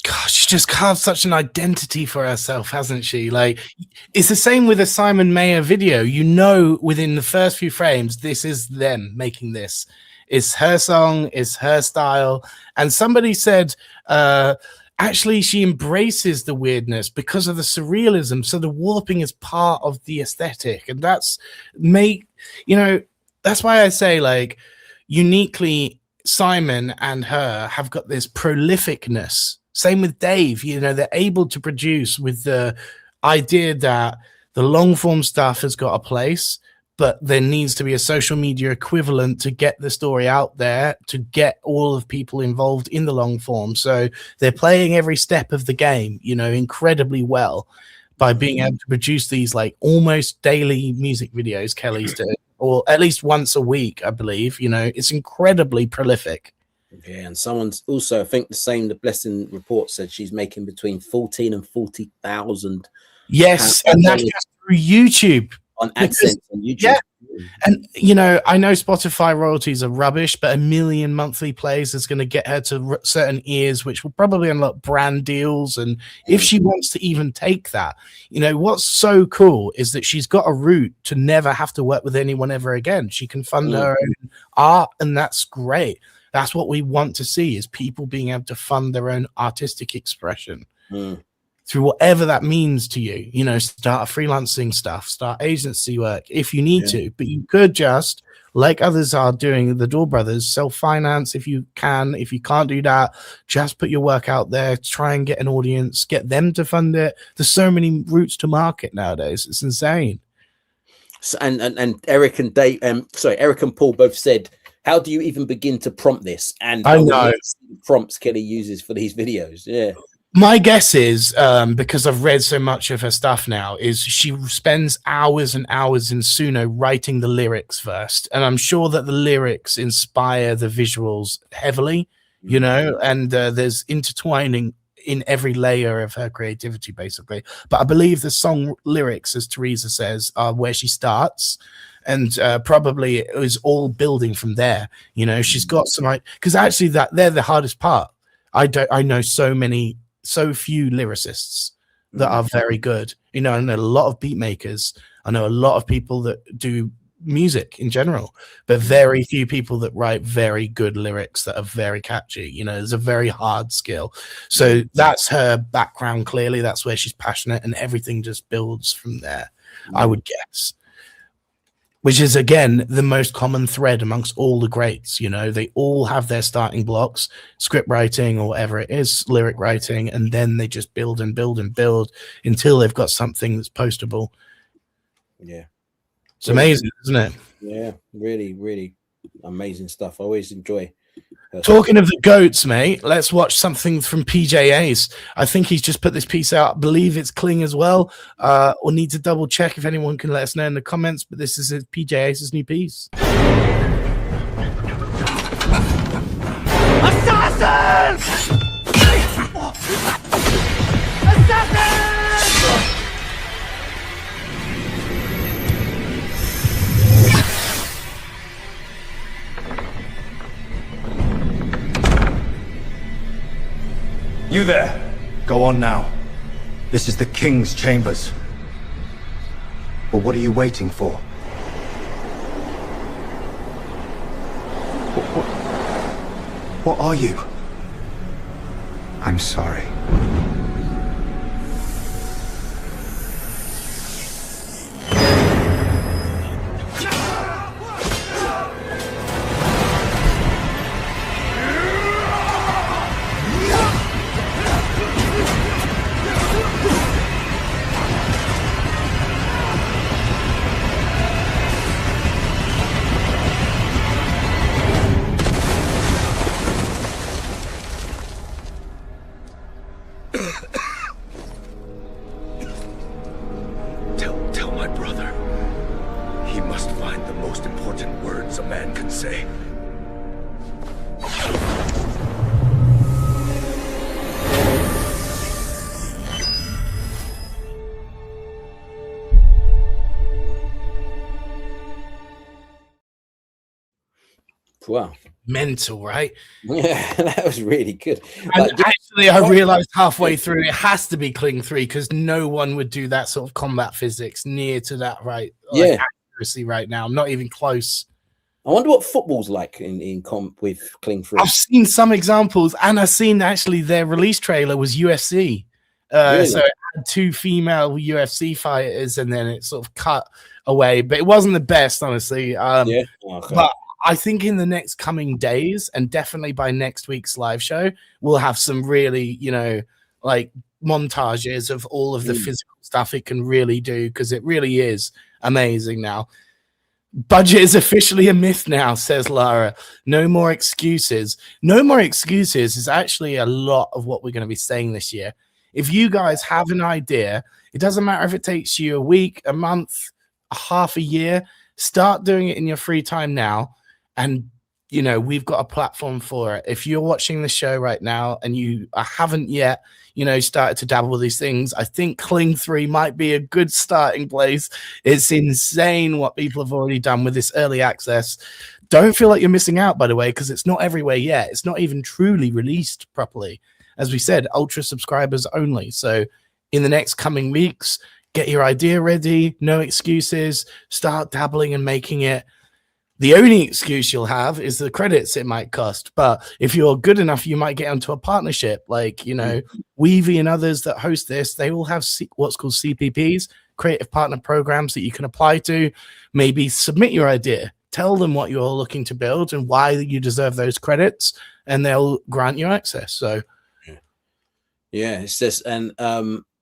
Gosh, she's just carved such an identity for herself, hasn't she? Like, it's the same with a Simon Mayer video. You know, within the first few frames, this is them making this. It's her song, it's her style. And somebody said, actually, she embraces the weirdness because of the surrealism. So the warping is part of the aesthetic. And that's that's why I say, like, uniquely, Simon and her have got this prolificness. Same with Dave, they're able to produce with the idea that the long form stuff has got a place, but there needs to be a social media equivalent to get the story out there, to get all of people involved in the long form. So they're playing every step of the game, incredibly well by being able to produce these like almost daily music videos Kelly's doing, or at least once a week, I believe. It's incredibly prolific. Yeah, and someone's also, I think the Blessing report said she's making between 14 and 40,000. Yes, and that's just through YouTube. On AdSense on YouTube. Yeah. And I know Spotify royalties are rubbish, but 1 million monthly plays is going to get her to certain ears, which will probably unlock brand deals. And if she wants to even take that, what's so cool is that she's got a route to never have to work with anyone ever again. She can fund her own art, and that's great. That's what we want to see, is people being able to fund their own artistic expression through whatever that means to you. Start freelancing stuff, start agency work if you need to, but you could just, like others are doing, the Door Brothers, self-finance if you can. If you can't do that, just put your work out there, try and get an audience, get them to fund it. There's so many routes to market nowadays. It's insane. So, and Eric and Dave, Eric and Paul both said, how do you even begin to prompt this? And I know prompts Kelly uses for these videos. Yeah. My guess is, because I've read so much of her stuff now, is she spends hours and hours in Suno writing the lyrics first. And I'm sure that the lyrics inspire the visuals heavily, and there's intertwining in every layer of her creativity, basically. But I believe the song lyrics, as Teresa says, are where she starts. And probably it was all building from there. She's got some, because actually they're the hardest part. I know so few lyricists that are very good. I know a lot of beat makers. I know a lot of people that do music in general, but very few people that write very good lyrics that are very catchy. There's a very hard skill. So that's her background. Clearly, that's where she's passionate, and everything just builds from there, I would guess. Which is, again, the most common thread amongst all the greats. They all have their starting blocks, script writing or whatever it is, lyric writing, and then they just build and build and build until they've got something that's postable. Yeah. It's amazing, isn't it? Yeah, really, really amazing stuff. I always enjoy Talking of the goats, mate, let's watch something from PJ Ace. I think he's just put this piece out. I believe it's Kling as well. We'll need to double check if anyone can let us know in the comments, but this is PJ Ace's new piece. Assassins! You there! Go on now. This is the King's chambers. But what are you waiting for? What are you? I'm sorry. Tell my brother. He must find the most important words a man can say. Wow. Mental, right? Yeah, that was really good. And actually, I realized halfway through it has to be Kling 3 because no one would do that sort of combat physics near to that, right? Like, accuracy right now. Not even close. I wonder what football's like in comp with Kling 3. I've seen some examples, and I've seen actually their release trailer was UFC. Really? So it had 2 female UFC fighters, and then it sort of cut away, but it wasn't the best, honestly. Yeah. Okay. But I think in the next coming days, and definitely by next week's live show, we'll have some really, like montages of all of the physical stuff it can really do, because it really is amazing now. Budget is officially a myth now, says Lara. No more excuses. No more excuses is actually a lot of what we're going to be saying this year. If you guys have an idea, it doesn't matter if it takes you a week, a month, a half a year, start doing it in your free time now. And, we've got a platform for it. If you're watching the show right now and you haven't yet, started to dabble with these things, I think Kling 3 might be a good starting place. It's insane what people have already done with this early access. Don't feel like you're missing out, by the way, because it's not everywhere yet. It's not even truly released properly. As we said, ultra subscribers only. So in the next coming weeks, get your idea ready. No excuses. Start dabbling and making it. The only excuse you'll have is the credits it might cost. But if you're good enough, you might get into a partnership. Like, Weavy and others that host this, they will have what's called CPPs, creative partner programs that you can apply to. Maybe submit your idea. Tell them what you're looking to build and why you deserve those credits, and they'll grant you access. So, yeah, it's just, and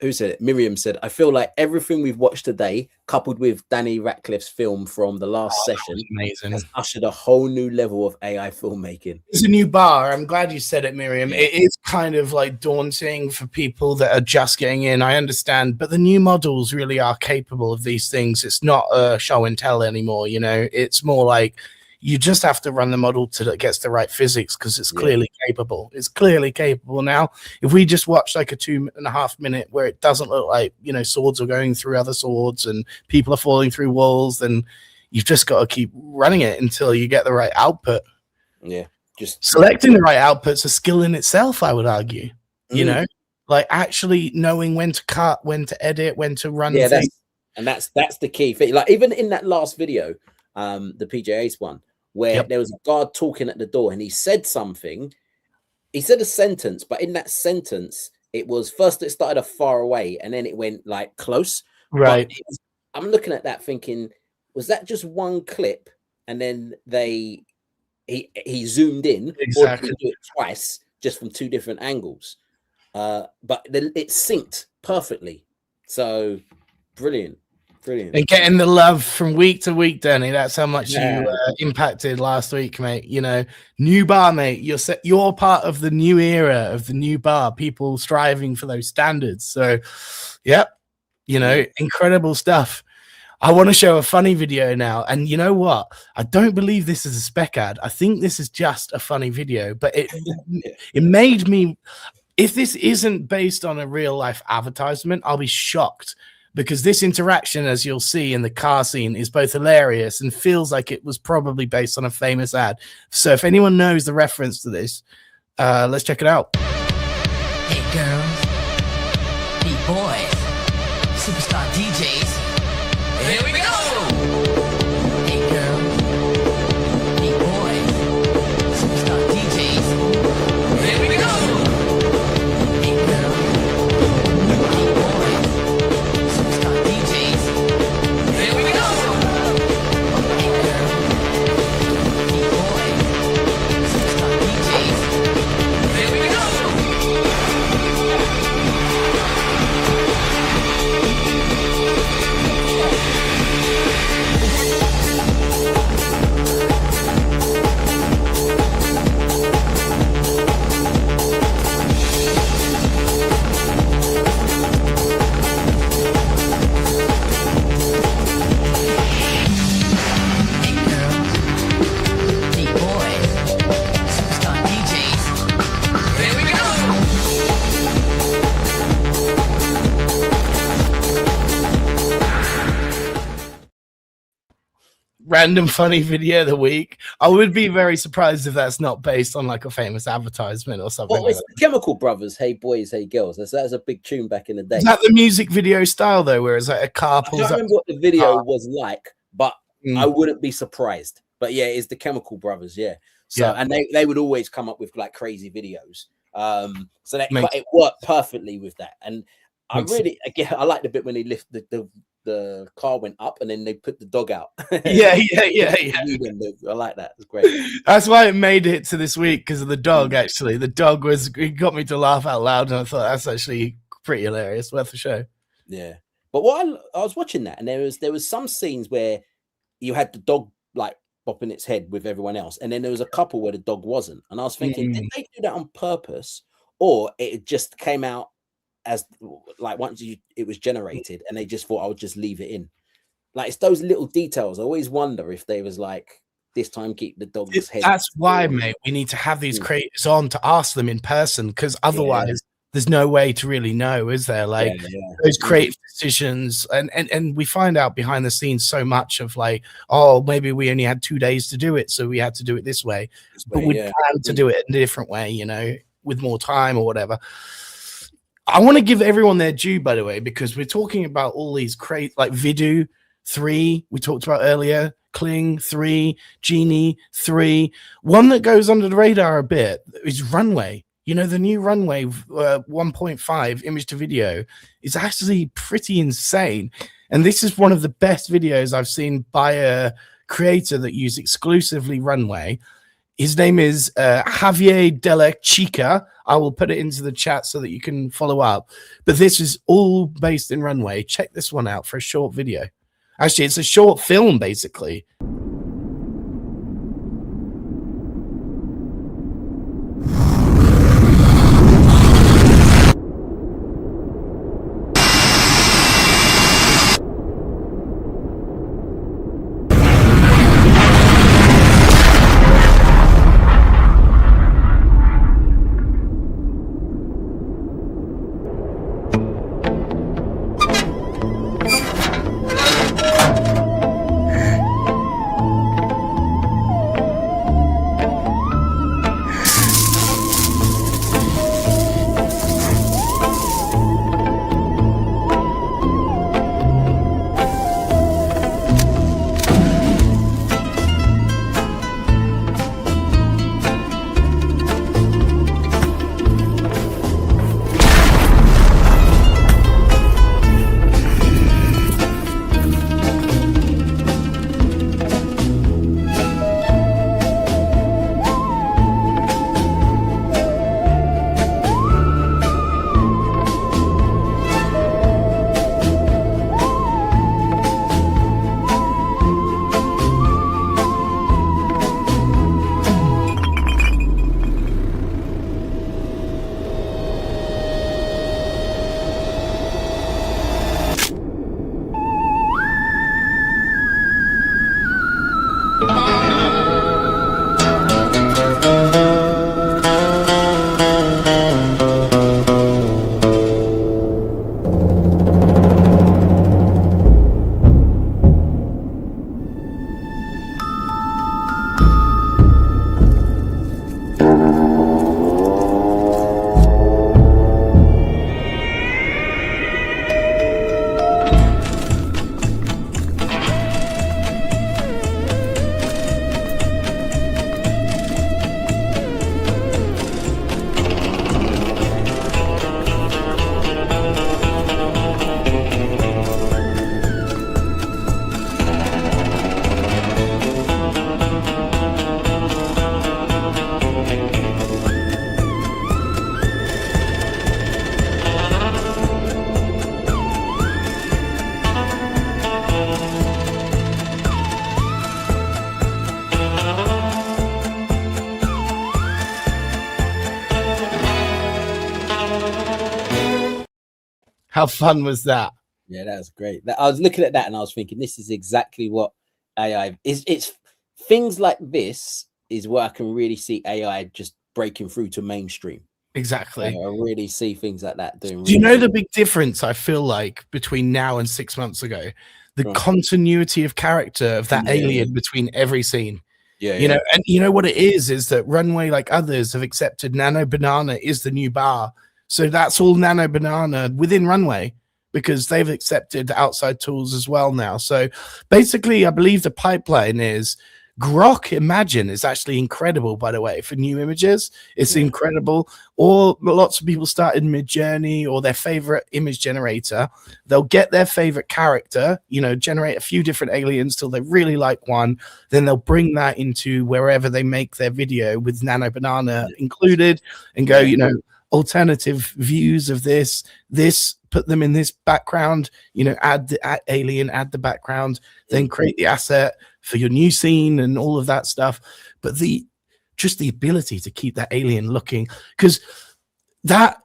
who said it? Miriam said, I feel like everything we've watched today, coupled with Danny Ratcliffe's film from the last session, amazing, has ushered a whole new level of AI filmmaking. It's a new bar. I'm glad you said it, Miriam. It is kind of like daunting for people that are just getting in. I understand, but the new models really are capable of these things. It's not a show and tell anymore. It's more like you just have to run the model till it gets the right physics, because it's clearly capable. It's clearly capable now. If we just watch like a 2.5 minute where it doesn't look like, swords are going through other swords and people are falling through walls, then you've just got to keep running it until you get the right output. Yeah. Just selecting the right output's a skill in itself, I would argue. Like actually knowing when to cut, when to edit, when to run things. That's the key thing. Like even in that last video, the PJ Ace one, where there was a guard talking at the door and he said something. He said a sentence, but in that sentence, it was first it started far away and then it went like close. Right. I'm looking at that thinking, was that just one clip and then he zoomed in, exactly, or did he do it twice just from 2 different angles? But then it synced perfectly. So brilliant. Brilliant. And getting the love from week to week, Danny. That's how much you impacted last week, mate. You know, new bar, mate. You're part of the new era of the new bar. People striving for those standards. So, yep, you know, incredible stuff. I want to show a funny video now, and you know what? I don't believe this is a spec ad. I think this is just a funny video, but it made me. If this isn't based on a real life advertisement, I'll be shocked. Because this interaction, as you'll see in the car scene, is both hilarious and feels like it was probably based on a famous ad. So if anyone knows the reference to this, let's check it out. Hey girls, hey boys, superstar DJs, here we go! Hey girls, hey boys, superstar DJs, here we go! Hey girls, hey boys, superstar DJs, here we go! Hey girls, hey boys, superstar DJs, here we go! Random funny video of the week. I would be very surprised if that's not based on like a famous advertisement or something. Well, it's the Chemical Brothers, Hey Boys, Hey Girls. That was a big tune back in the day. Is that the music video style though, where it's like a car pulls I up? don't remember what the video was like, but I wouldn't be surprised. But yeah, it's the Chemical Brothers, yeah. So and they would always come up with like crazy videos. So that but it worked perfectly with that. And I really again I like the bit when they lift the car went up and then they put the dog out. Yeah. I like that. It's great. That's why it made it to this week, because of the dog. Actually, the dog it got me to laugh out loud, and I thought that's actually pretty hilarious. Worth a show. Yeah, but what I was watching that, and there was some scenes where you had the dog like bopping its head with everyone else, and then there was a couple where the dog wasn't, and I was thinking, did they do that on purpose, or it just came out as like once it was generated and they just thought I would just leave it in? Like, it's those little details. I always wonder if they was like, this time keep the dog's head. That's why, mate, we need to have these creators on to ask them in person, because otherwise there's no way to really know, is there? Like those creative decisions, and we find out behind the scenes so much of like, oh, maybe we only had 2 days to do it, so we had to do it this way, but we planned to do it in a different way, you know, with more time or whatever. I want to give everyone their due, by the way, because we're talking about all these like Vidu 3 we talked about earlier, Kling 3, Genie 3. One that goes under the radar a bit is Runway. You know, the new Runway 1.5 image to video is actually pretty insane. And this is one of the best videos I've seen by a creator that used exclusively Runway. His name is Javier de la Chica. I will put it into the chat so that you can follow up. But this is all based in Runway. Check this one out for a short video. Actually, it's a short film, basically. How fun was that? Yeah, that was great. I was looking at that and I was thinking, this is exactly what AI is. It's things like this is where I can really see AI just breaking through to mainstream. Exactly. I really see things like that doing. Do you know the big difference I feel like between now and 6 months ago? The continuity of character of that alien between every scene. You know, and you know what it is that Runway, like others, have accepted Nano Banana is the new bar. So that's all Nano Banana within Runway, because they've accepted outside tools as well now. So basically, I believe the pipeline is Grok Imagine is actually incredible, by the way, for new images. It's incredible. Or lots of people started Midjourney or their favorite image generator. They'll get their favorite character, you know, generate a few different aliens till they really like one. Then they'll bring that into wherever they make their video with Nano Banana included and go, you know, alternative views of this, put them in this background, you know, add the alien, add the background, then create the asset for your new scene and all of that stuff. But just the ability to keep that alien looking, because that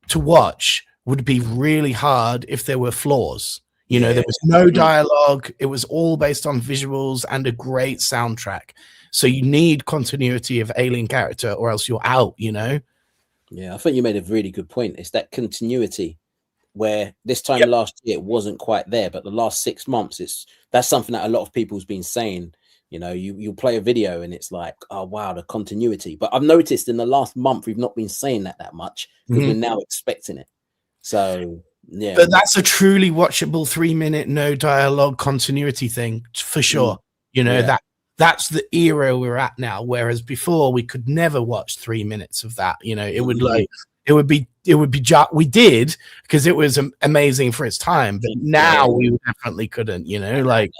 to watch would be really hard if there were flaws. You know, there was no dialogue. It was all based on visuals and a great soundtrack. So you need continuity of alien character or else you're out, you know? Yeah, I think you made a really good point. It's that continuity where this time last year it wasn't quite there, but the last 6 months, that's something that a lot of people's been saying. You know, you play a video and it's like, oh wow, the continuity. But I've noticed in the last month we've not been saying that much because we're now expecting it. So yeah, but that's a truly watchable 3-minute no dialogue continuity thing for sure. You know, that's the era we're at now. Whereas before we could never watch 3 minutes of that. You know, it would be we did because it was amazing for its time, but now we definitely couldn't, you know, like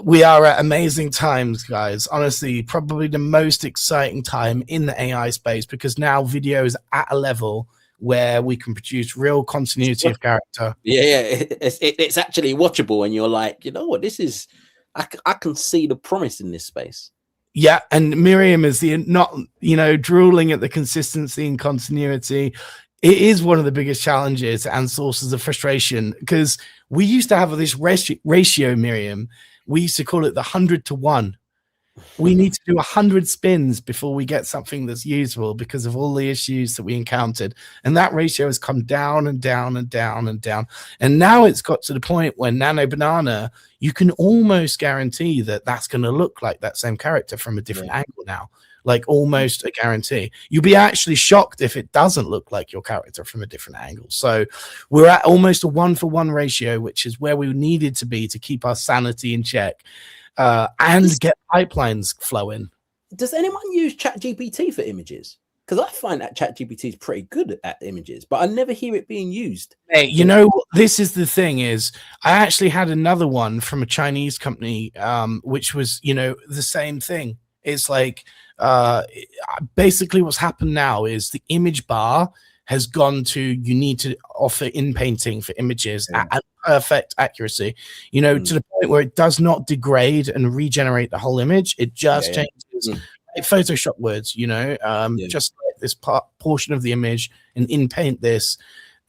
we are at amazing times, guys. Honestly, probably the most exciting time in the AI space, because now video is at a level where we can produce real continuity of character. It's actually watchable, and you're like, you know what, this is, I can see the promise in this space. Yeah, and Miriam is not, you know, drooling at the consistency and continuity. It is one of the biggest challenges and sources of frustration, because we used to have this ratio, Miriam. We used to call it the 100 to 1. We need to do 100 spins before we get something that's usable because of all the issues that we encountered. And that ratio has come down and down and down and down. And now it's got to the point where Nano Banana, you can almost guarantee that that's going to look like that same character from a different angle now. Like almost a guarantee. You'll be actually shocked if it doesn't look like your character from a different angle. So we're at almost a 1-for-1 ratio, which is where we needed to be to keep our sanity in check. And get pipelines flowing. Does anyone use ChatGPT for images? Because I find that ChatGPT is pretty good at images, but I never hear it being used. Hey, you know, this is the thing is, I actually had another one from a Chinese company, which was, you know, the same thing. It's like, basically what's happened now is the image bar has gone to, you need to offer in painting for images at perfect accuracy, you know, to the point where it does not degrade and regenerate the whole image. It just changes like Photoshop words, you know, just like this portion of the image and in paint this.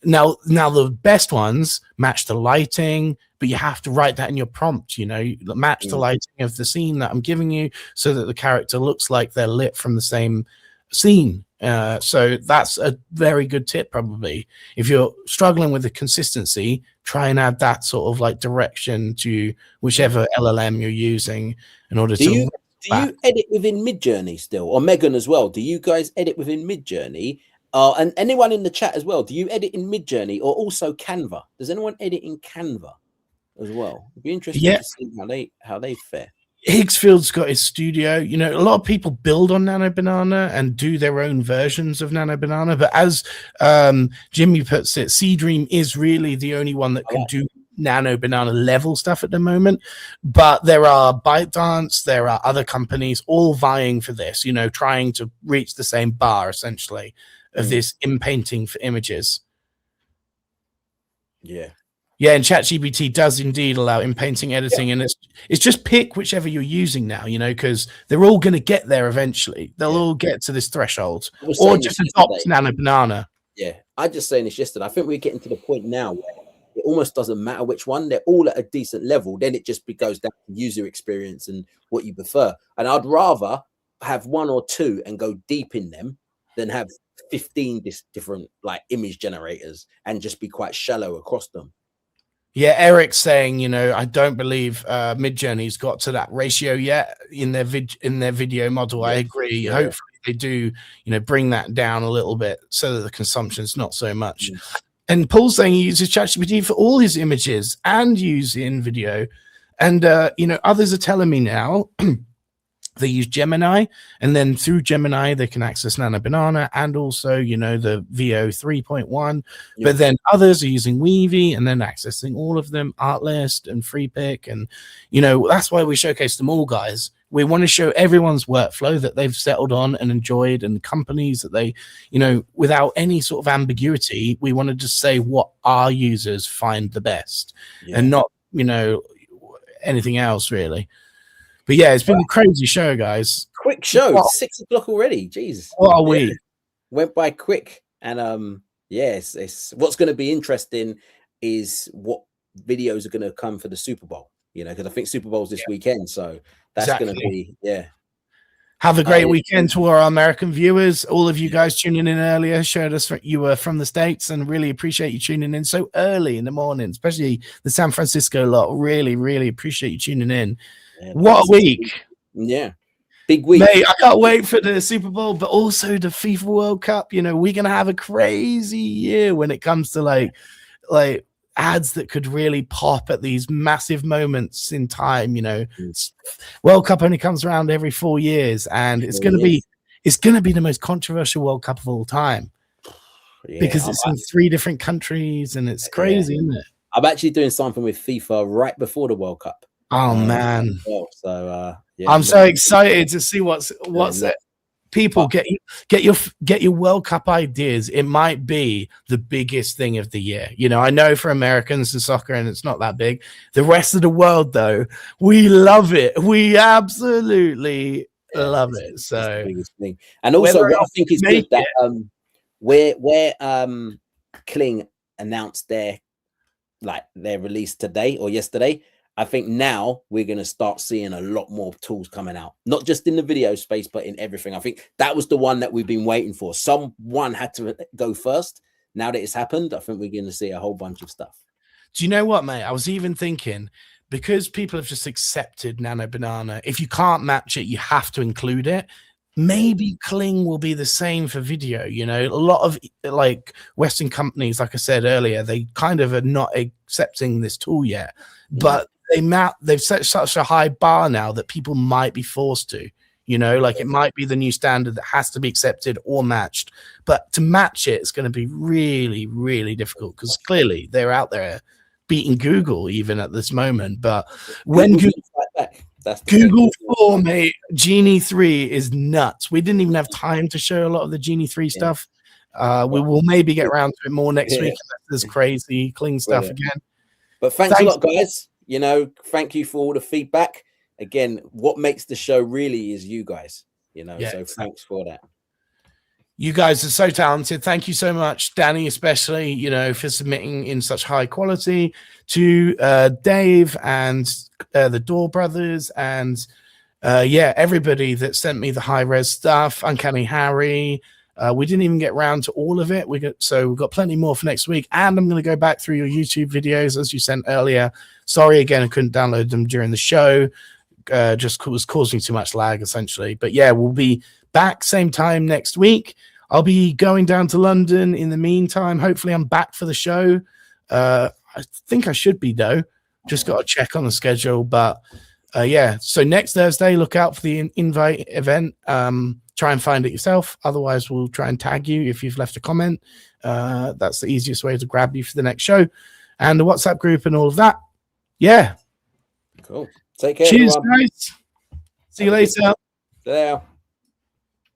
Now the best ones match the lighting, but you have to write that in your prompt, you know, match the lighting of the scene that I'm giving you so that the character looks like they're lit from the same scene. So that's a very good tip. Probably if you're struggling with the consistency, try and add that sort of like direction to whichever LLM you're using in order to do you edit within Midjourney still, or Megan as well? Do you guys edit within Midjourney? And anyone in the chat as well, do you edit in Midjourney or also Canva? Does anyone edit in Canva as well? It'd be interesting to see how they fare. Higgsfield's got his studio. You know, a lot of people build on Nano Banana and do their own versions of Nano Banana. But as Jimmy puts it, Seedream is really the only one that can do Nano Banana level stuff at the moment. But there are ByteDance, there are other companies all vying for this, you know, trying to reach the same bar essentially of this in painting for images. Yeah, and ChatGPT does indeed allow in-painting editing, and it's just pick whichever you're using now, you know, because they're all going to get there eventually. They'll all get to this threshold, or just adopt Nano Banana. Yeah, I just saying this yesterday. I think we're getting to the point now where it almost doesn't matter which one. They're all at a decent level. Then it just goes down to user experience and what you prefer. And I'd rather have one or two and go deep in them than have 15 different like image generators and just be quite shallow across them. Yeah, Eric's saying, you know, I don't believe Midjourney's got to that ratio yet in their video model. I agree. Yeah. Hopefully they do, you know, bring that down a little bit so that the consumption's not so much. And Paul's saying he uses ChatGPT for all his images and use in video. And you know, others are telling me now they use Gemini, and then through Gemini they can access Nano Banana and also, you know, the VO 3.1. But then others are using Weavy and then accessing all of them, Artlist and FreePic, and you know, that's why we showcase them all, guys. We want to show everyone's workflow that they've settled on and enjoyed, and companies that they, you know, without any sort of ambiguity, we want to just say what our users find the best and not, you know, anything else really. But yeah, it's been a crazy show, guys. Quick show, 6 o'clock already. Jeez, what a week. Went by quick. And yes, it's what's going to be interesting is what videos are going to come for the Super Bowl. You know, because I think Super Bowl's this weekend, so that's going to be Have a great weekend to our American viewers. All of you guys tuning in earlier showed us you were from the States, and really appreciate you tuning in so early in the morning, especially the San Francisco lot. Really, really appreciate you tuning in. Yeah, what a week. Yeah. Big week. Mate, I can't wait for the Super Bowl, but also the FIFA World Cup. You know, we're going to have a crazy year when it comes to like ads that could really pop at these massive moments in time. You know, World Cup only comes around every 4 years, and it's going to be the most controversial World Cup of all time because it's in 3 different countries, and it's crazy, isn't it? I'm actually doing something with FIFA right before the World Cup. Oh man! So I'm so excited to see what's it. People get your World Cup ideas. It might be the biggest thing of the year. You know, I know for Americans and soccer, and it's not that big. The rest of the world, though, we love it. We absolutely love it. So, the biggest thing. And also, what I think is good that where Kling announced their release today or yesterday. I think now we're going to start seeing a lot more tools coming out, not just in the video space, but in everything. I think that was the one that we've been waiting for. Someone had to go first. Now that it's happened, I think we're going to see a whole bunch of stuff. Do you know what, mate? I was even thinking, because people have just accepted Nano Banana, if you can't match it, you have to include it. Maybe Kling will be the same for video. You know, a lot of like Western companies, like I said earlier, they kind of are not accepting this tool yet, but they've set such a high bar now that people might be forced to, you know, like it might be the new standard that has to be accepted or matched. But to match it, it's going to be really, really difficult because clearly they're out there beating Google even at this moment. But when Google 4, mate, Genie 3 is nuts. We didn't even have time to show a lot of the Genie 3 stuff. We will maybe get around to it more next week. There's crazy Kling stuff again. But thanks a lot, guys. You know, thank you for all the feedback. Again, what makes the show really is you guys, you know, so thanks for that. You guys are so talented. Thank you so much, Danny, especially, you know, for submitting in such high quality, to Dave and the Door Brothers and everybody that sent me the high res stuff, Uncanny Harry. We didn't even get around to all of it. We've got plenty more for next week. And I'm going to go back through your YouTube videos as you sent earlier. Sorry again, I couldn't download them during the show. Just was causing too much lag, essentially. But yeah, we'll be back same time next week. I'll be going down to London in the meantime. Hopefully I'm back for the show. I think I should be, though. Just got to check on the schedule. But so next Thursday, look out for the invite event. Try and find it yourself. Otherwise, we'll try and tag you if you've left a comment. That's the easiest way to grab you for the next show. And the WhatsApp group and all of that. Yeah. Cool. Take care. Cheers, everyone. guys. See you later. Yeah.